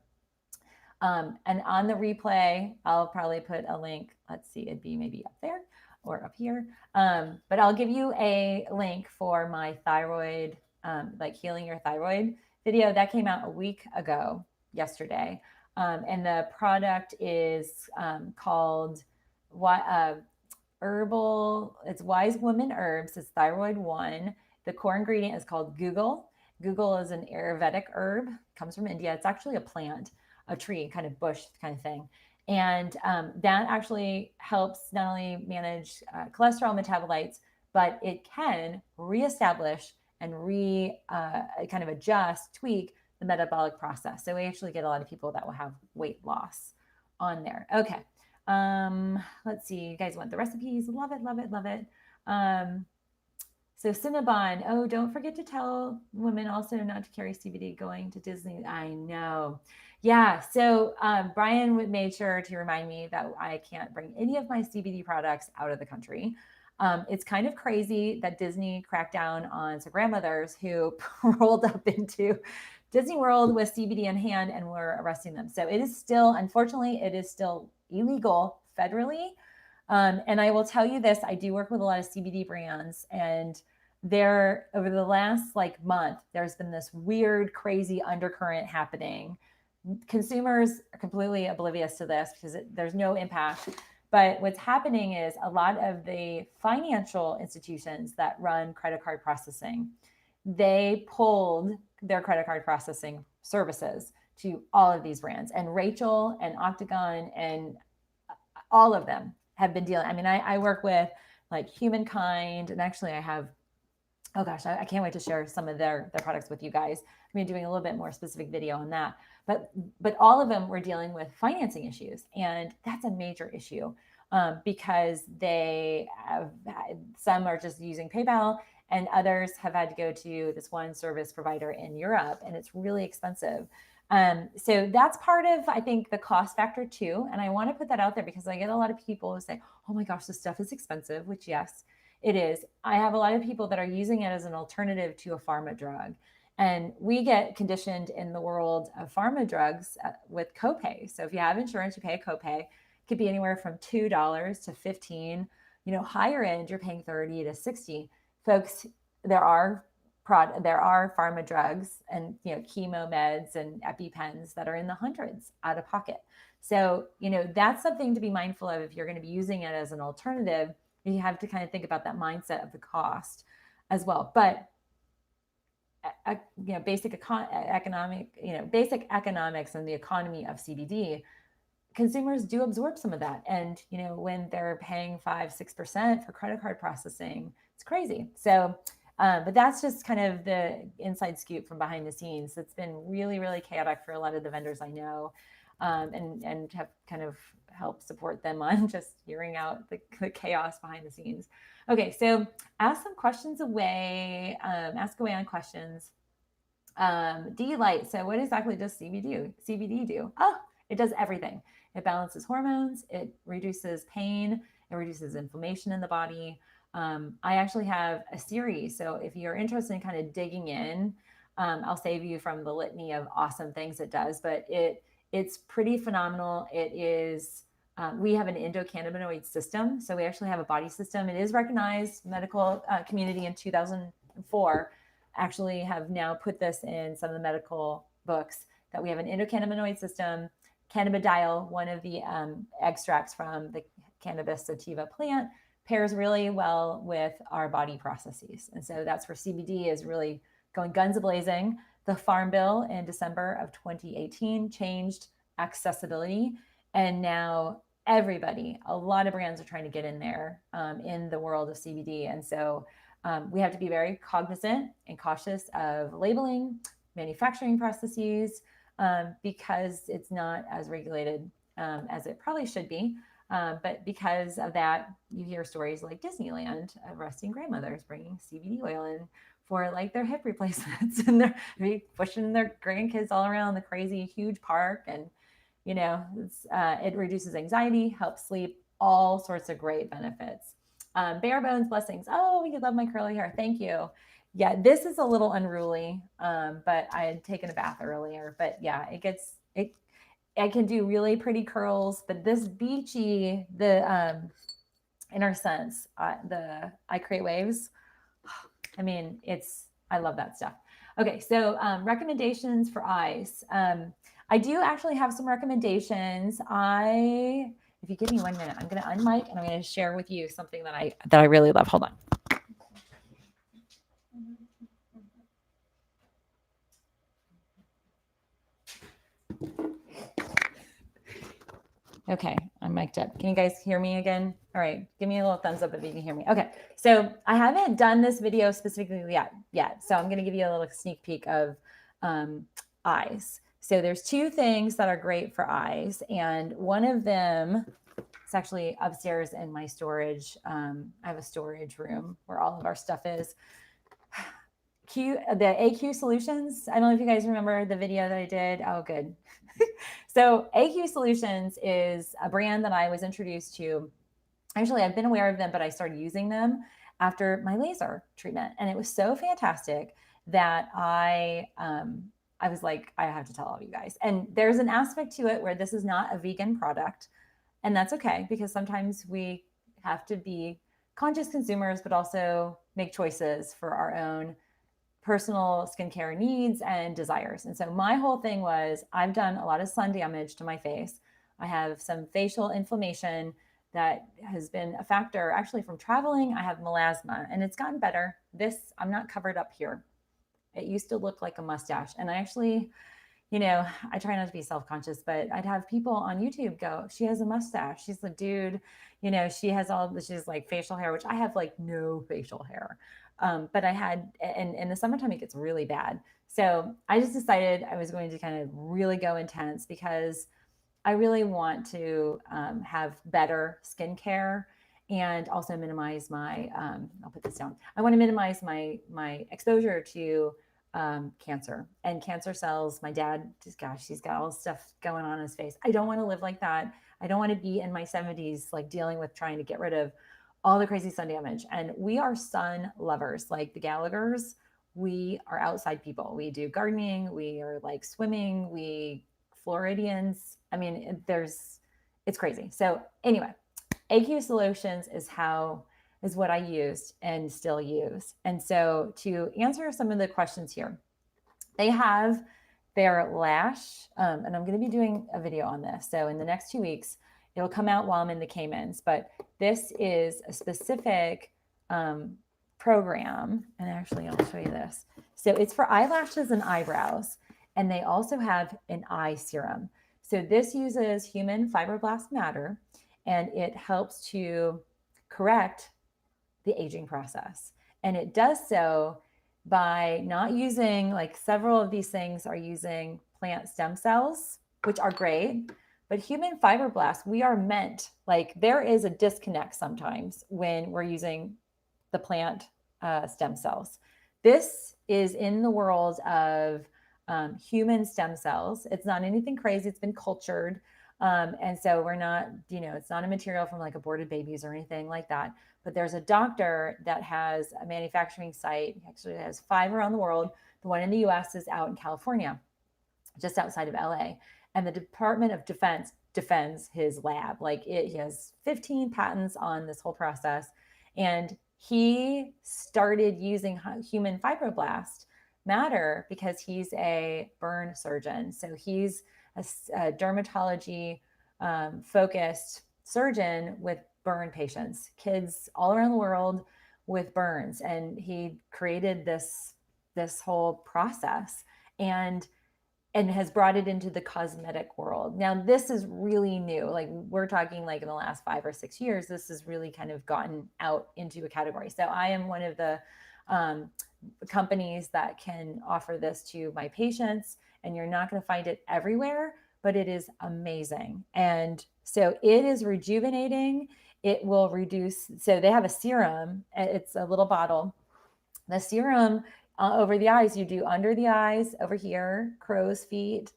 and on the replay, I'll probably put a link. Let's see. It'd be maybe up there or up here. But I'll give you a link for my thyroid, healing your thyroid video that came out a week ago yesterday. And the product is called Herbal. It's Wise Woman Herbs. It's Thyroid 1. The core ingredient is called Google. Google is an Ayurvedic herb, comes from India. It's actually a plant, a tree, kind of bush kind of thing. And that actually helps not only manage cholesterol metabolites, but it can reestablish and kind of adjust, tweak the metabolic process. So we actually get a lot of people that will have weight loss on there. Okay. Let's see. You guys want the recipes? Love it, love it, love it. So Cinnabon. Oh, don't forget to tell women also not to carry CBD going to Disney. I know. Yeah. So Brian made sure to remind me that I can't bring any of my CBD products out of the country. It's kind of crazy that Disney cracked down on some grandmothers who rolled up into Disney World with CBD in hand and were arresting them. So it is still, unfortunately, it is still illegal federally. And I will tell you this, I do work with a lot of CBD brands, and there over the last like month, there's been this weird, crazy undercurrent happening. Consumers are completely oblivious to this because there's no impact. But what's happening is a lot of the financial institutions that run credit card processing, they pulled their credit card processing services to all of these brands. And Rachel and Octagon and all of them have been dealing. I mean, I work with like Humankind, and actually I have, oh gosh, I can't wait to share some of their products with you guys. I'm doing a little bit more specific video on that. But all of them were dealing with financing issues, and that's a major issue because they have, some are just using PayPal, and others have had to go to this one service provider in Europe, and it's really expensive. So that's part of, I think, the cost factor too. And I want to put that out there because I get a lot of people who say, oh my gosh, this stuff is expensive, which yes, it is. I have a lot of people that are using it as an alternative to a pharma drug. And we get conditioned in the world of pharma drugs with copay. So if you have insurance, you pay a copay. It could be anywhere from $2 to $15. You know, higher end, you're paying $30 to $60. Folks, there are pharma drugs and, you know, chemo meds and EpiPens that are in the hundreds out of pocket. So, you know, that's something to be mindful of if you're going to be using it as an alternative. You have to kind of think about that mindset of the cost as well. But you know, basic economics and the economy of CBD, consumers do absorb some of that. And, you know, when they're paying 5-6% for credit card processing, it's crazy. So, but that's just kind of the inside scoop from behind the scenes. It's been really, really chaotic for a lot of the vendors I know, and have kind of helped support them on just hearing out the chaos behind the scenes. Okay, so ask some questions away. Ask away on questions. D-Light, so what exactly does CBD do? Oh, it does everything. It balances hormones, it reduces pain, it reduces inflammation in the body. I actually have a series, so if you're interested in kind of digging in, I'll save you from the litany of awesome things it does, but it's pretty phenomenal. It is, we have an endocannabinoid system, so we actually have a body system. It is recognized medical community in 2004, actually have now put this in some of the medical books, that we have an endocannabinoid system. Cannabidiol, one of the extracts from the cannabis sativa plant, pairs really well with our body processes. And so that's where CBD is really going guns a-blazing. The Farm Bill in December of 2018 changed accessibility. And now everybody, a lot of brands are trying to get in there in the world of CBD. And so we have to be very cognizant and cautious of labeling, manufacturing processes, because it's not as regulated as it probably should be. But because of that, you hear stories like Disneyland of resting grandmothers bringing CBD oil in for like their hip replacements, and they're pushing their grandkids all around the crazy huge park. And, you know, it reduces anxiety, helps sleep, all sorts of great benefits. Bare bones blessings. Oh, you love my curly hair. Thank you. Yeah, this is a little unruly, but I had taken a bath earlier. But yeah, I can do really pretty curls, but this beachy, the Inner Sense, the I Create Waves, I mean, I love that stuff. Okay, so recommendations for eyes. I do actually have some recommendations. If you give me 1 minute, I'm going to unmic and I'm going to share with you something that I really love. Hold on. Okay, I'm mic'd up. Can you guys hear me again? All right, give me a little thumbs up if you can hear me. Okay, so I haven't done this video specifically yet. So I'm going to give you a little sneak peek of eyes. So there's 2 things that are great for eyes, and one of them is actually upstairs in my storage. I have a storage room where all of our stuff is. The AQ Solutions. I don't know if you guys remember the video that I did. Oh, good. So AQ Solutions is a brand that I was introduced to. Actually, I've been aware of them, but I started using them after my laser treatment. And it was so fantastic that I was like, I have to tell all of you guys. And there's an aspect to it where this is not a vegan product. And that's okay, because sometimes we have to be conscious consumers, but also make choices for our own personal skincare needs and desires. And so my whole thing was, I've done a lot of sun damage to my face. I have some facial inflammation that has been a factor actually from traveling. I have melasma and it's gotten better. This, I'm not covered up here. It used to look like a mustache. And I actually, I try not to be self-conscious, but I'd have people on YouTube go, she has a mustache. She's the dude, she has she's like facial hair, which I have like no facial hair. But I had, and in the summertime, it gets really bad. So I just decided I was going to kind of really go intense because I really want to have better skincare and also minimize my, I'll put this down. I want to minimize my exposure to cancer and cancer cells. My dad, just gosh, he's got all this stuff going on in his face. I don't want to live like that. I don't want to be in my 70s, like dealing with trying to get rid of all the crazy sun damage. And we are sun lovers, like the Gallaghers. We are outside people. We do gardening. We are like swimming. We Floridians. I mean, it's crazy. So anyway, AQ Solutions is what I used and still use. And so to answer some of the questions here, they have their lash, and I'm going to be doing a video on this. So in the next 2 weeks, it'll come out while I'm in the Caymans, but this is a specific program. And actually, I'll show you this. So it's for eyelashes and eyebrows. And they also have an eye serum. So this uses human fibroblast matter, and it helps to correct the aging process. And it does so by not using, like several of these things are using plant stem cells, which are great, but human fibroblasts, we are meant, like there is a disconnect sometimes when we're using the plant stem cells. This is in the world of human stem cells. It's not anything crazy. It's been cultured. And so we're not, it's not a material from like aborted babies or anything like that. But there's a doctor that has a manufacturing site. He actually has 5 around the world. The one in the US is out in California, just outside of LA. And the Department of Defense defends his lab. He has 15 patents on this whole process. And he started using human fibroblast matter because he's a burn surgeon. So he's a dermatology focused surgeon with burn patients, kids all around the world with burns. And he created this whole process and has brought it into the cosmetic world. Now, this is really new. Like we're talking like in the last 5 or 6 years, this has really kind of gotten out into a category. So I am one of the companies that can offer this to my patients, and you're not going to find it everywhere, but it is amazing. And so it is rejuvenating. It will reduce. So they have a serum. It's a little bottle. The serum over the eyes, you do under the eyes, over here, crow's feet,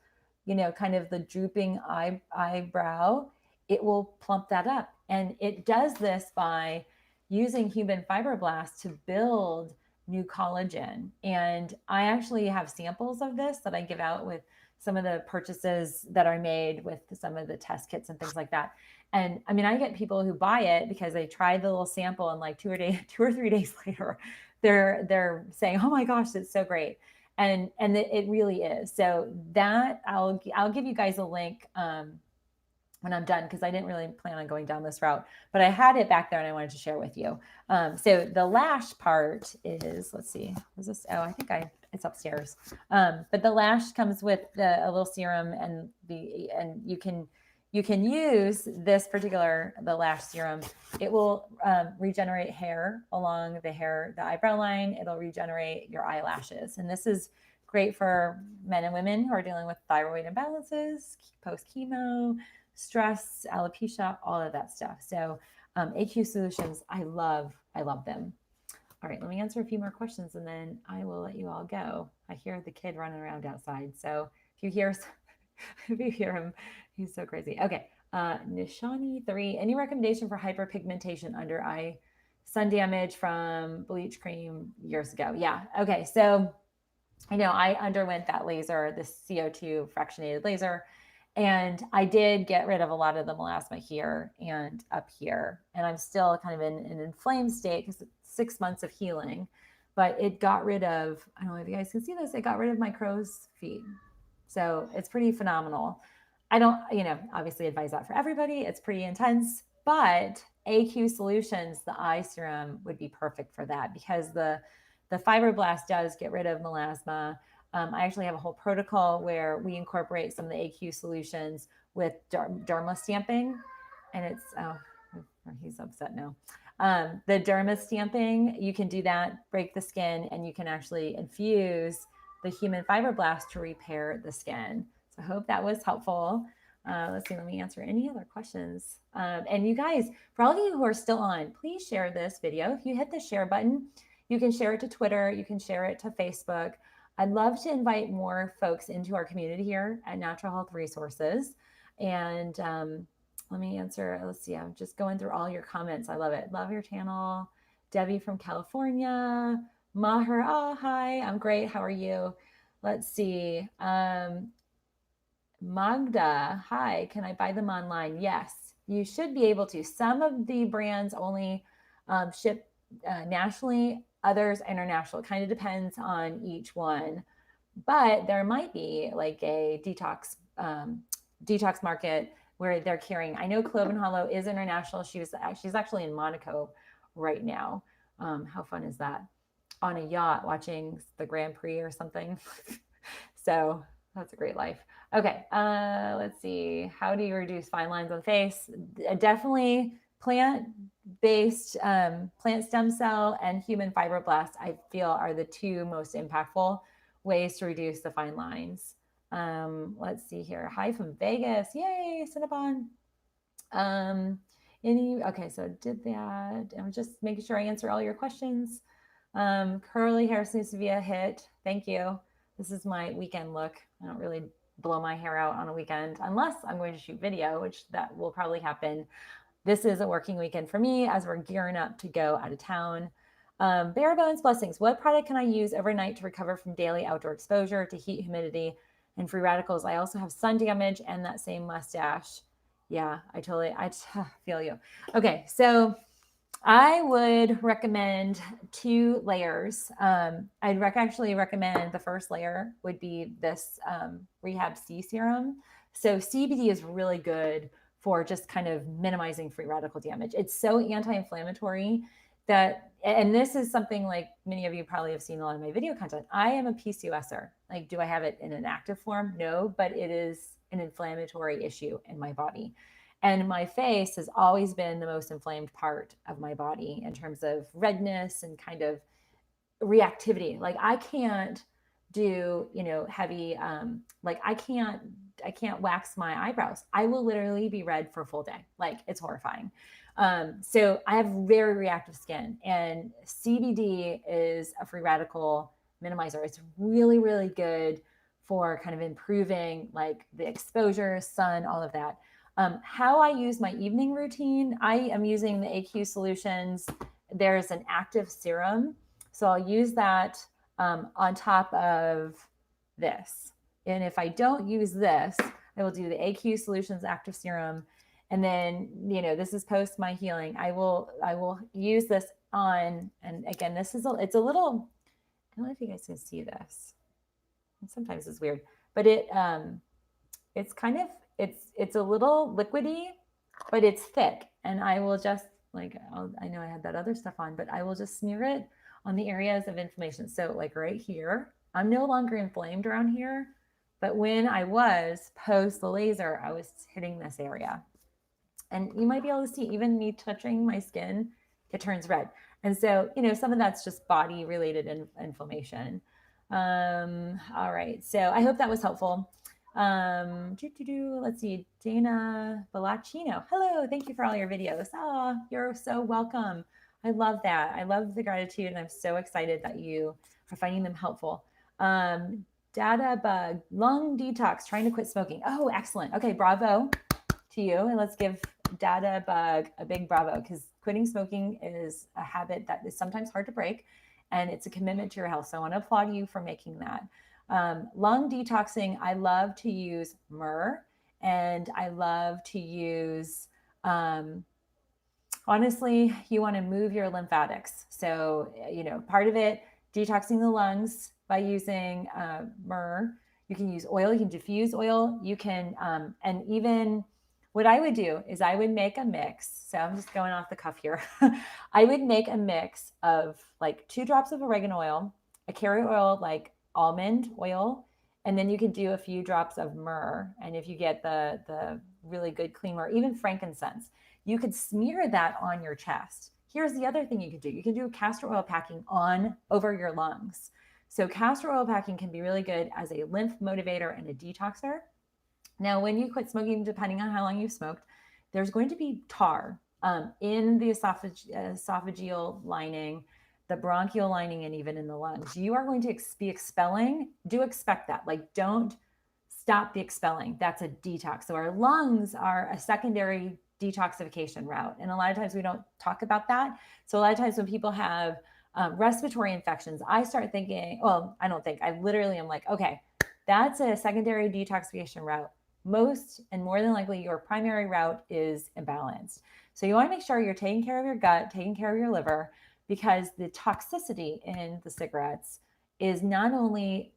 kind of the drooping eyebrow. It will plump that up. And it does this by using human fibroblasts to build new collagen. And I actually have samples of this that I give out with some of the purchases that are made with some of the test kits and things like that. And I mean, I get people who buy it because they try the little sample and like 2 or 3 days later, they're saying, oh my gosh, it's so great. And it really is. So that I'll give you guys a link when I'm done, because I didn't really plan on going down this route, but I had it back there and I wanted to share with you. So the lash part is, let's see, is this? Oh, I think it's upstairs. But the lash comes with a little serum, and you can use this particular, the lash serum. It will regenerate hair along the eyebrow line. It'll regenerate your eyelashes. And this is great for men and women who are dealing with thyroid imbalances, post-chemo, stress, alopecia, all of that stuff. So AQ Solutions, I love them. All right, let me answer a few more questions and then I will let you all go. I hear the kid running around outside. So if you hear him, he's so crazy. Okay, Nishani 3, any recommendation for hyperpigmentation under eye sun damage from bleach cream years ago? Yeah, okay, so I underwent that laser, the CO2 fractionated laser, And I did get rid of a lot of the melasma here and up here. And I'm still kind of in an inflamed state because it's 6 months of healing. But it got rid of, I don't know if you guys can see this, it got rid of my crow's feet. So it's pretty phenomenal. I don't, obviously advise that for everybody. It's pretty intense, but AQ Solutions, the eye serum would be perfect for that because the fibroblast does get rid of melasma. I actually have a whole protocol where we incorporate some of the AQ solutions with derma stamping, and it's, oh, he's upset now. The derma stamping, you can do that, break the skin, and you can actually infuse the human fibroblast to repair the skin. So I hope that was helpful. Let's see, let me answer any other questions. And you guys, for all of you who are still on, please share this video. If you hit the share button, you can share it to Twitter, you can share it to Facebook. I'd love to invite more folks into our community here at Natural Health Resources. And let me answer, let's see, I'm just going through all your comments. I love it. Love your channel. Debbie from California. Maher, oh, hi, I'm great. How are you? Let's see. Magda, hi, can I buy them online? Yes, you should be able to. Some of the brands only ship nationally, others international. It kind of depends on each one. But there might be like a detox market where they're carrying. I know Clove Hallow is international. She's actually in Monaco right now. How fun is that? On a yacht watching the Grand Prix or something. So that's a great life. Okay, let's see. How do you reduce fine lines on the face? Definitely plant-based, plant stem cell and human fibroblast, I feel, are the two most impactful ways to reduce the fine lines. Let's see here. Hi from Vegas. Yay, Cinnabon. Okay, so did that. I'm just making sure I answer all your questions. Curly hair seems to be a hit. Thank you. This is my weekend look. I don't really blow my hair out on a weekend unless I'm going to shoot video, which that will probably happen. This is a working weekend for me as we're gearing up to go out of town. Bare bones blessings. What product can I use overnight to recover from daily outdoor exposure to heat, humidity, and free radicals? I also have sun damage and that same mustache. Yeah, I feel you. Okay, so I would recommend 2 layers. I'd actually recommend the first layer would be this Rehab C serum. So CBD is really good for just kind of minimizing free radical damage. It's so anti-inflammatory that, and this is something like many of you probably have seen a lot of my video content. I am a PCOSer. Like, do I have it in an active form? No, but it is an inflammatory issue in my body. And my face has always been the most inflamed part of my body in terms of redness and kind of reactivity. Like I can't do, heavy, like I can't wax my eyebrows. I will literally be red for a full day. Like it's horrifying. So I have very reactive skin, and CBD is a free radical minimizer. It's really, really good for kind of improving like the exposure, sun, all of that. How I use my evening routine, I am using the AQ Solutions. There's an active serum. So I'll use that on top of this. And if I don't use this, I will do the AQ Solutions active serum. And then, this is post my healing. I will use this on, and again, it's a little, I don't know if you guys can see this. Sometimes it's weird, but it's kind of, it's a little liquidy, but it's thick. And I will just I know I had that other stuff on, but I will just smear it on the areas of inflammation. So like right here, I'm no longer inflamed around here, but when I was post the laser, I was hitting this area. And you might be able to see even me touching my skin, it turns red. And so, some of that's just body related inflammation. All right. So I hope that was helpful. Let's see, Dana Bellacino. Hello, thank you for all your videos. Oh, you're so welcome. I love that. I love the gratitude, and I'm so excited that you are finding them helpful. Data bug, lung detox, trying to quit smoking. Oh, excellent. Okay, bravo to you. And let's give Data bug a big bravo, because quitting smoking is a habit that is sometimes hard to break, and it's a commitment to your health. So I want to applaud you for making that. Lung detoxing, I love to use myrrh And I love to use, honestly, you want to move your lymphatics. So, part of it, detoxing the lungs by using myrrh. You can use oil, you can diffuse oil, you can, and even what I would do is I would make a mix. So I'm just going off the cuff here. I would make a mix of like 2 drops of oregano oil, a carrier oil like almond oil, and then you could do a few drops of myrrh. And if you get the really good clean myrrh, even frankincense, you could smear that on your chest. Here's the other thing you could do. You can do castor oil packing on over your lungs. So castor oil packing can be really good as a lymph motivator and a detoxer. Now, when you quit smoking, depending on how long you've smoked, there's going to be tar in the esophageal lining, the bronchial lining, and even in the lungs. You are going to be expelling. Do expect that. Like, don't stop the expelling. That's a detox. So our lungs are a secondary detoxification route. And a lot of times we don't talk about that. So a lot of times when people have respiratory infections, I start thinking, well, I don't think, I literally am like, okay, that's a secondary detoxification route. Most and more than likely your primary route is imbalanced. So you want to make sure you're taking care of your gut, taking care of your liver, because the toxicity in the cigarettes is not only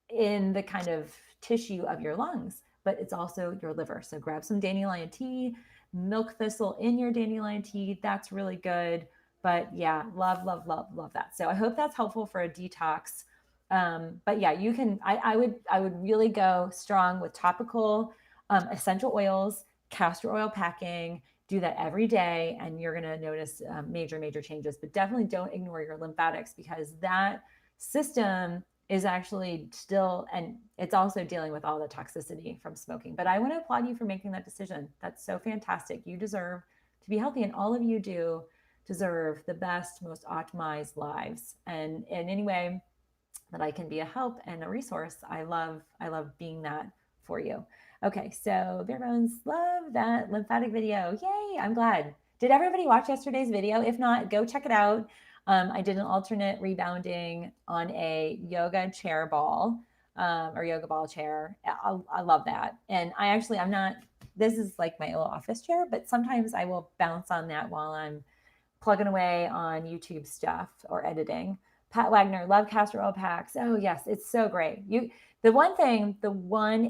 in the kind of tissue of your lungs, but it's also your liver. So grab some dandelion tea, milk thistle in your dandelion tea. That's really good. But yeah, love, love, love, love that. So I hope that's helpful for a detox. But yeah, you can, I would really go strong with topical essential oils, castor oil packing. Do that every day, and you're going to notice major, major changes. But definitely don't ignore your lymphatics, because that system is actually still, and it's also dealing with all the toxicity from smoking. But I want to applaud you for making that decision. That's so fantastic. You deserve to be healthy, and all of you do deserve the best, most optimized lives. And in any way that I can be a help and a resource, I love being that for you. Okay, so Bare Bones, love that lymphatic video. Yay, I'm glad. Did everybody watch yesterday's video? If not, go check it out. I did an alternate rebounding on a yoga chair ball or yoga ball chair. I love that. And I'm not, this is like my little office chair, but sometimes I will bounce on that while I'm plugging away on YouTube stuff or editing. Pat Wagner, love castor oil packs. Oh yes, it's so great. The one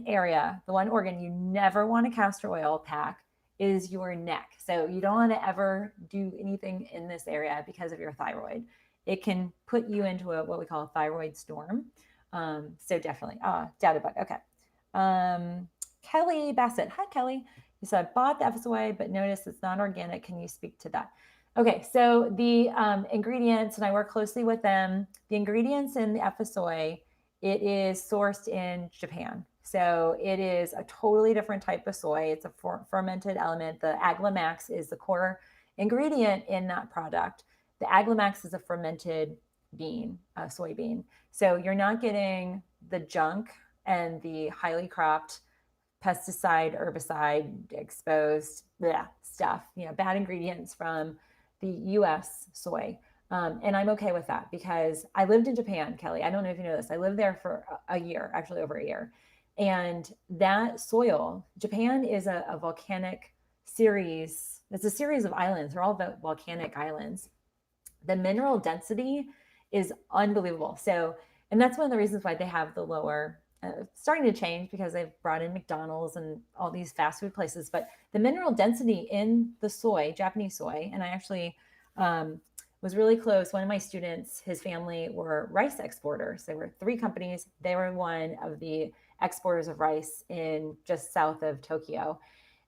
organ you never want a castor oil pack is your neck. So you don't want to ever do anything in this area because of your thyroid. It can put you into what we call a thyroid storm. So definitely, data bug. Okay. Kelly Bassett. Hi, Kelly. You said, I bought the FSOA, but noticed it's not organic. Can you speak to that? Okay, so the ingredients, and I work closely with them, the ingredients in the FSOA, it is sourced in Japan. So it is a totally different type of soy. It's a fermented element. The Aglamax is the core ingredient in that product. The Aglamax is a fermented bean, soybean. So you're not getting the junk and the highly cropped pesticide, herbicide exposed stuff, bad ingredients from the US soy. And I'm okay with that because I lived in Japan, Kelly. I don't know if you know this. I lived there for a year, actually over a year. And that soil, Japan is a volcanic series. It's a series of islands. They're all volcanic islands. The mineral density is unbelievable. So, and that's one of the reasons why they have the lower, starting to change because they've brought in McDonald's and all these fast food places. But the mineral density in the soy, Japanese soy, and I actually was really close. One of my students, his family were rice exporters. There were 3 companies. They were one of the exporters of rice in just south of Tokyo.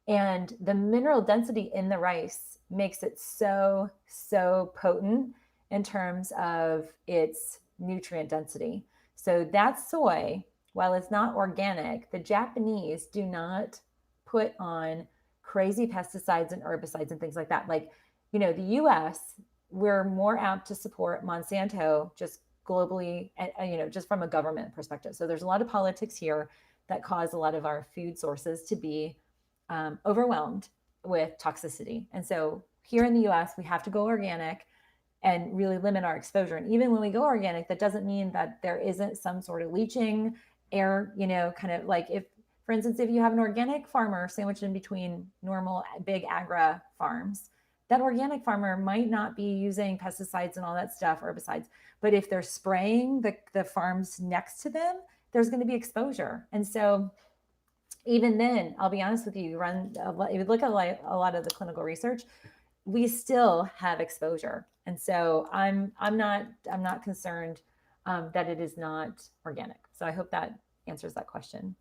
And the mineral density in the rice makes it so, so potent in terms of its nutrient density. So that soy, while it's not organic, the Japanese do not put on crazy pesticides and herbicides and things like that. Like, the US, we're more apt to support Monsanto just globally, just from a government perspective. So there's a lot of politics here that cause a lot of our food sources to be overwhelmed with toxicity. And so here in the US, we have to go organic and really limit our exposure. And even when we go organic, that doesn't mean that there isn't some sort of leaching air, kind of like if For instance, if you have an organic farmer sandwiched in between normal big agri farms, that organic farmer might not be using pesticides and all that stuff, herbicides. But if they're spraying the farms next to them, there's going to be exposure. And so even then, I'll be honest with you, if you look at a lot of the clinical research, we still have exposure. And so I'm not concerned that it is not organic. So I hope that answers that question.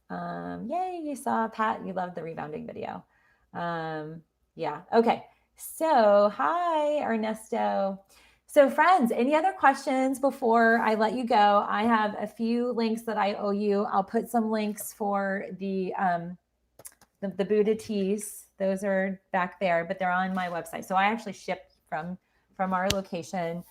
Yay, you saw, Pat, you loved the rebounding video. Yeah, okay. So hi, Ernesto. So friends, any other questions before I let you go? I have a few links that I owe you. I'll put some links for the Buddha teas. Those are back there, but they're on my website. So I actually ship from our location.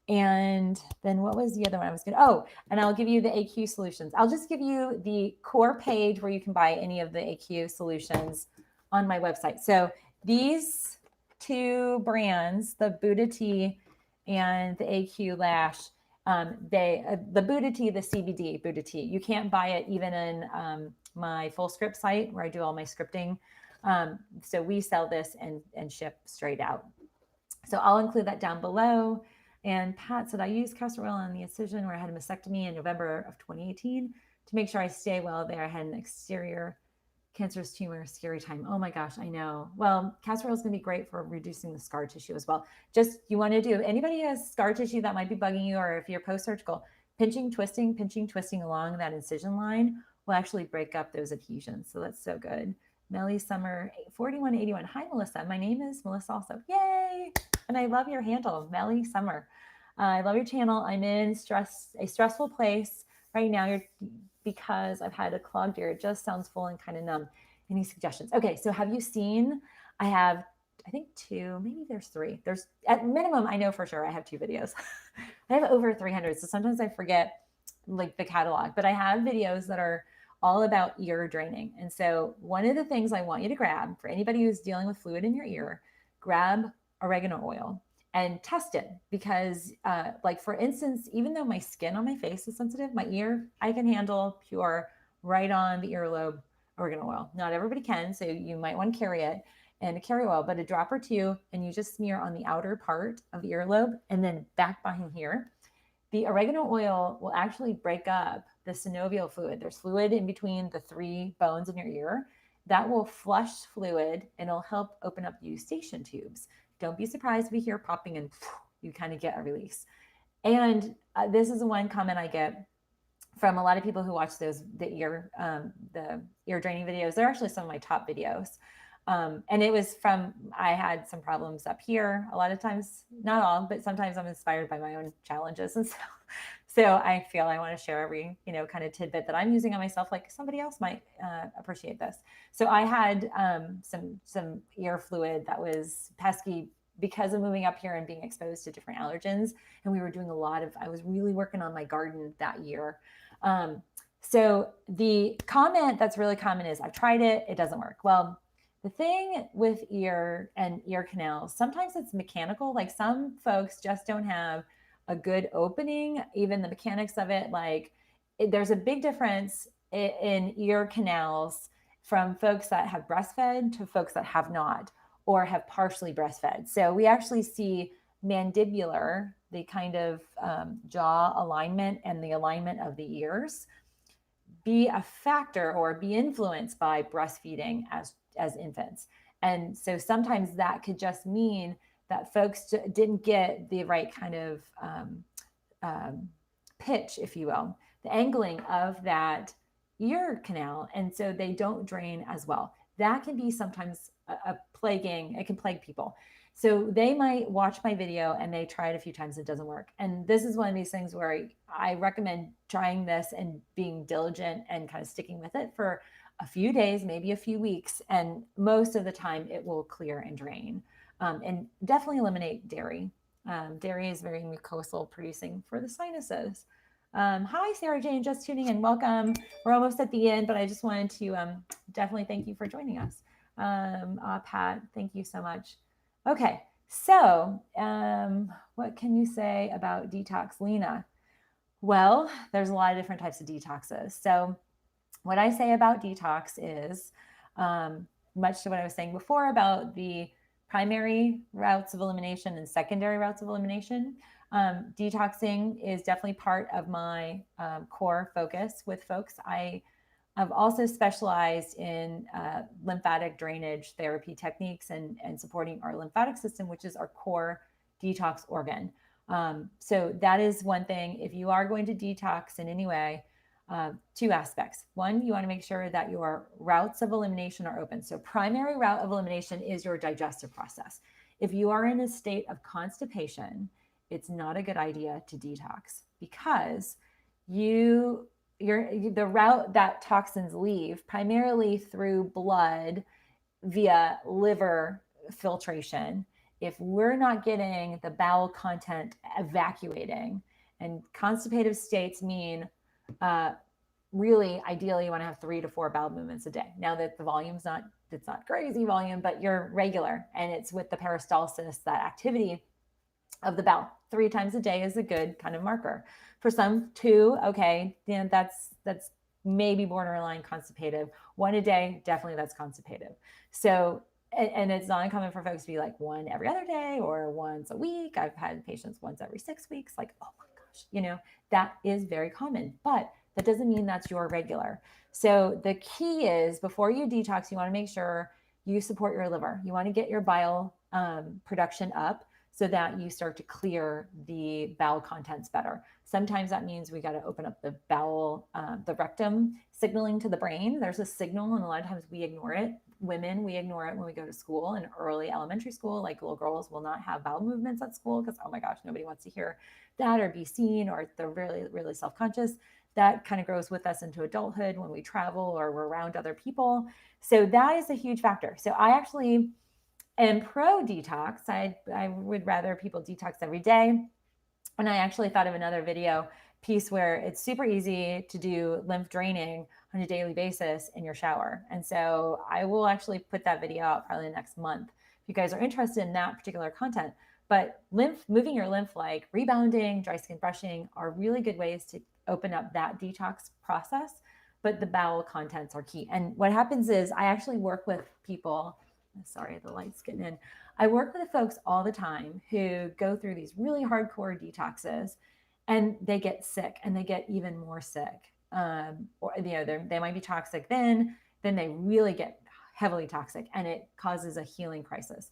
And then what was the other one I was going to, oh, and I'll give you the AQ solutions. I'll just give you the core page where you can buy any of the AQ solutions on my website. So these two brands, the Buddha tea and the AQ lash, the Buddha tea, the CBD Buddha tea, you can't buy it even in my full script site where I do all my scripting. So we sell this and ship straight out. So I'll include that down below. And Pat said, I used castor oil on the incision where I had a mastectomy in November of 2018 to make sure I stay well there. I had an exterior cancerous tumor, scary time. Oh my gosh, I know. Well, castor oil is going to be great for reducing the scar tissue as well. Just you want to do, anybody has scar tissue that might be bugging you, or if you're post-surgical, pinching, twisting along that incision line will actually break up those adhesions. So that's so good. Melly Summer 4181. Hi, Melissa. My name is Melissa also. Yay! And I love your handle, Melly Summer. I love your channel. I'm in a stressful place right now because I've had a clogged ear. It just sounds full and kind of numb. Any suggestions? Okay, so have you seen, I have, I think 2, maybe there's 3. There's at minimum, I know for sure I have 2 videos. I have over 300. So sometimes I forget like the catalog, but I have videos that are all about ear draining. And so one of the things I want you to grab for anybody who's dealing with fluid in your ear, grab oregano oil and test it, because like for instance, even though my skin on my face is sensitive, my ear, I can handle pure right on the earlobe oregano oil. Not everybody can, so you might want to carry it and carry oil, but a drop or 2, and you just smear on the outer part of the earlobe and then back behind here. The oregano oil will actually break up the synovial fluid. There's fluid in between the 3 bones in your ear that will flush fluid and it'll help open up the eustachian tubes. Don't be surprised if you hear popping and you kind of get a release. And this is one comment I get from a lot of people who watch the ear draining videos. They're actually some of my top videos. And it was from, I had some problems up here. A lot of times, not all, but sometimes I'm inspired by my own challenges. And so I feel I want to share every, kind of tidbit that I'm using on myself, like somebody else might appreciate this. So I had some ear fluid that was pesky because of moving up here and being exposed to different allergens. And we were doing I was really working on my garden that year. So the comment that's really common is, I've tried it, it doesn't work. Well, the thing with ear and ear canals, sometimes it's mechanical. Like some folks just don't have a good opening, even the mechanics of it. Like there's a big difference in ear canals from folks that have breastfed to folks that have not, or have partially breastfed. So we actually see mandibular, the kind of jaw alignment and the alignment of the ears, be a factor or be influenced by breastfeeding as infants. And so sometimes that could just mean that folks didn't get the right kind of pitch, if you will, the angling of that ear canal. And so they don't drain as well. That can be sometimes it can plague people. So they might watch my video and they try it a few times, it doesn't work. And this is one of these things where I recommend trying this and being diligent and kind of sticking with it for a few days, maybe a few weeks. And most of the time it will clear and drain. And definitely eliminate dairy. Dairy is very mucosal producing for the sinuses. Hi, Sarah Jane, just tuning in. Welcome. We're almost at the end, but I just wanted to definitely thank you for joining us. Pat, thank you so much. Okay, so what can you say about detox, Lena? Well, there's a lot of different types of detoxes. So what I say about detox is much to what I was saying before about the primary routes of elimination and secondary routes of elimination. Detoxing is definitely part of my core focus with folks. I've also specialized in lymphatic drainage therapy techniques and supporting our lymphatic system, which is our core detox organ. So that is one thing. If you are going to detox in any way, two aspects. One, you want to make sure that your routes of elimination are open. So primary route of elimination is your digestive process. If you are in a state of constipation, it's not a good idea to detox because the route that toxins leave primarily through blood via liver filtration. If we're not getting the bowel content evacuating, and constipative states mean really ideally you want to have 3 to 4 bowel movements a day. Now that the volume's not, it's not crazy volume, but you're regular, and it's with the peristalsis, that activity of the bowel. 3 times a day is a good kind of marker. For some, 2, okay, then that's maybe borderline constipative. 1 a day, definitely that's constipative. So, and it's not uncommon for folks to be like 1 every other day or once a week. I've had patients once every 6 weeks, like, oh my gosh, that is very common, but that doesn't mean that's your regular. So the key is before you detox, you want to make sure you support your liver. You want to get your bile production up so that you start to clear the bowel contents better. Sometimes that means we got to open up the bowel, the rectum, signaling to the brain. There's a signal, and a lot of times we ignore it. Women, we ignore it when we go to school and early elementary school. Like little girls will not have bowel movements at school because, oh my gosh, nobody wants to hear that or be seen, or they're really, really self-conscious. That kind of grows with us into adulthood when we travel or we're around other people. So that is a huge factor. So I actually am pro detox. I would rather people detox every day. And I actually thought of another video piece where it's super easy to do lymph draining on a daily basis in your shower. And so I will actually put that video out probably next month if you guys are interested in that particular content. But moving your lymph, like rebounding, dry skin brushing, are really good ways to open up that detox process. But the bowel contents are key. And what happens is I actually work with people. Sorry, the light's getting in. I work with folks all the time who go through these really hardcore detoxes, and they get sick, and they get even more sick. Or they might be toxic then they really get heavily toxic, and it causes a healing crisis.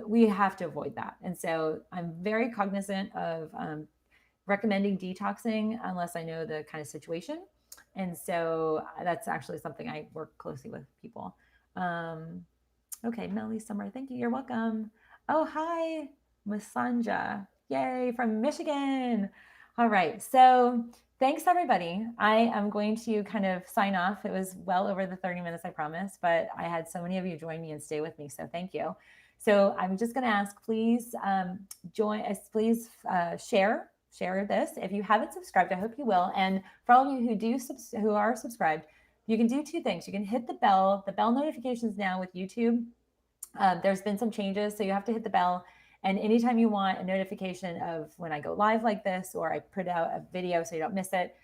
We have to avoid that. And so I'm very cognizant of recommending detoxing unless I know the kind of situation. And so that's actually something I work closely with people. Okay, Melly Summer, thank you. You're welcome. Oh, hi, Masanja. Yay, from Michigan. All right, so thanks, everybody. I am going to kind of sign off. It was well over the 30 minutes, I promise, but I had so many of you join me and stay with me, so thank you. So I'm just going to ask, please join us, please share this. If you haven't subscribed, I hope you will. And for all of you who are subscribed, you can do 2 things. You can hit the bell notifications now with YouTube. There's been some changes, so you have to hit the bell. And anytime you want a notification of when I go live like this, or I put out a video so you don't miss it,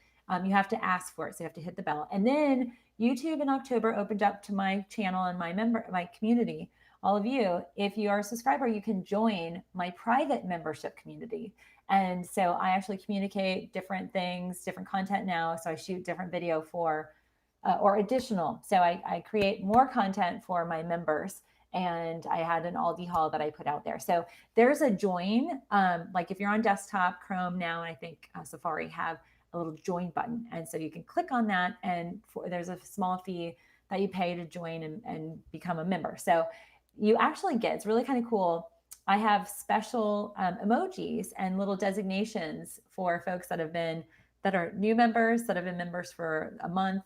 you have to ask for it. So you have to hit the bell. And then YouTube in October opened up to my channel and my community. All of you, if you are a subscriber, you can join my private membership community. And so I actually communicate different things, different content now. So I shoot different video for, or additional. So I create more content for my members. And I had an Aldi haul that I put out there. So there's a join, like if you're on desktop, Chrome now, and I think Safari have a little join button. And so you can click on that, and there's a small fee that you pay to join and become a member. So you actually get, it's really kind of cool. I have special emojis and little designations for folks that are new members, that have been members for a month,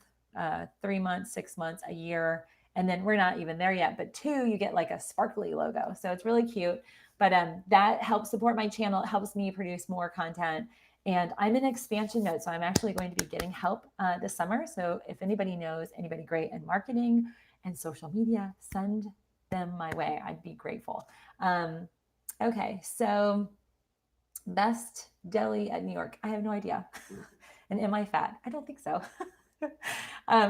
3 months, 6 months, a year. And then we're not even there yet, but 2, you get like a sparkly logo. So it's really cute, but that helps support my channel. It helps me produce more content, and I'm in expansion mode. So I'm actually going to be getting help this summer. So if anybody knows anybody great in marketing and social media, send them my way. I'd be grateful. Okay. So best deli at New York. I have no idea. And am I fat? I don't think so.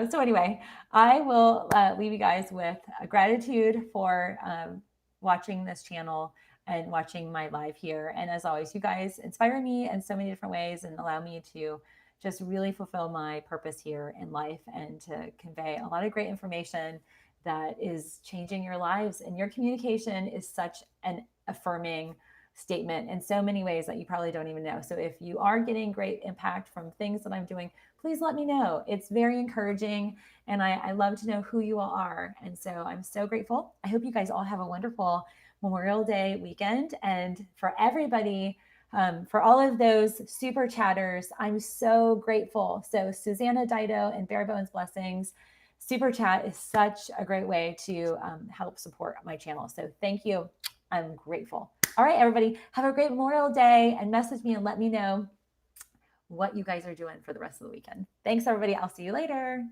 So anyway, I will leave you guys with a gratitude for watching this channel and watching my live here. And as always, you guys inspire me in so many different ways and allow me to just really fulfill my purpose here in life and to convey a lot of great information that is changing your lives. And your communication is such an affirming statement in so many ways that you probably don't even know. So if you are getting great impact from things that I'm doing, please let me know. It's very encouraging, and I love to know who you all are. And so I'm so grateful. I hope you guys all have a wonderful Memorial Day weekend. And for everybody, for all of those super chatters, I'm so grateful. So Susanna Dido and Bare Bones Blessings, super chat is such a great way to help support my channel. So thank you. I'm grateful. All right, everybody, have a great Memorial Day, and message me and let me know what you guys are doing for the rest of the weekend. Thanks, everybody. I'll see you later.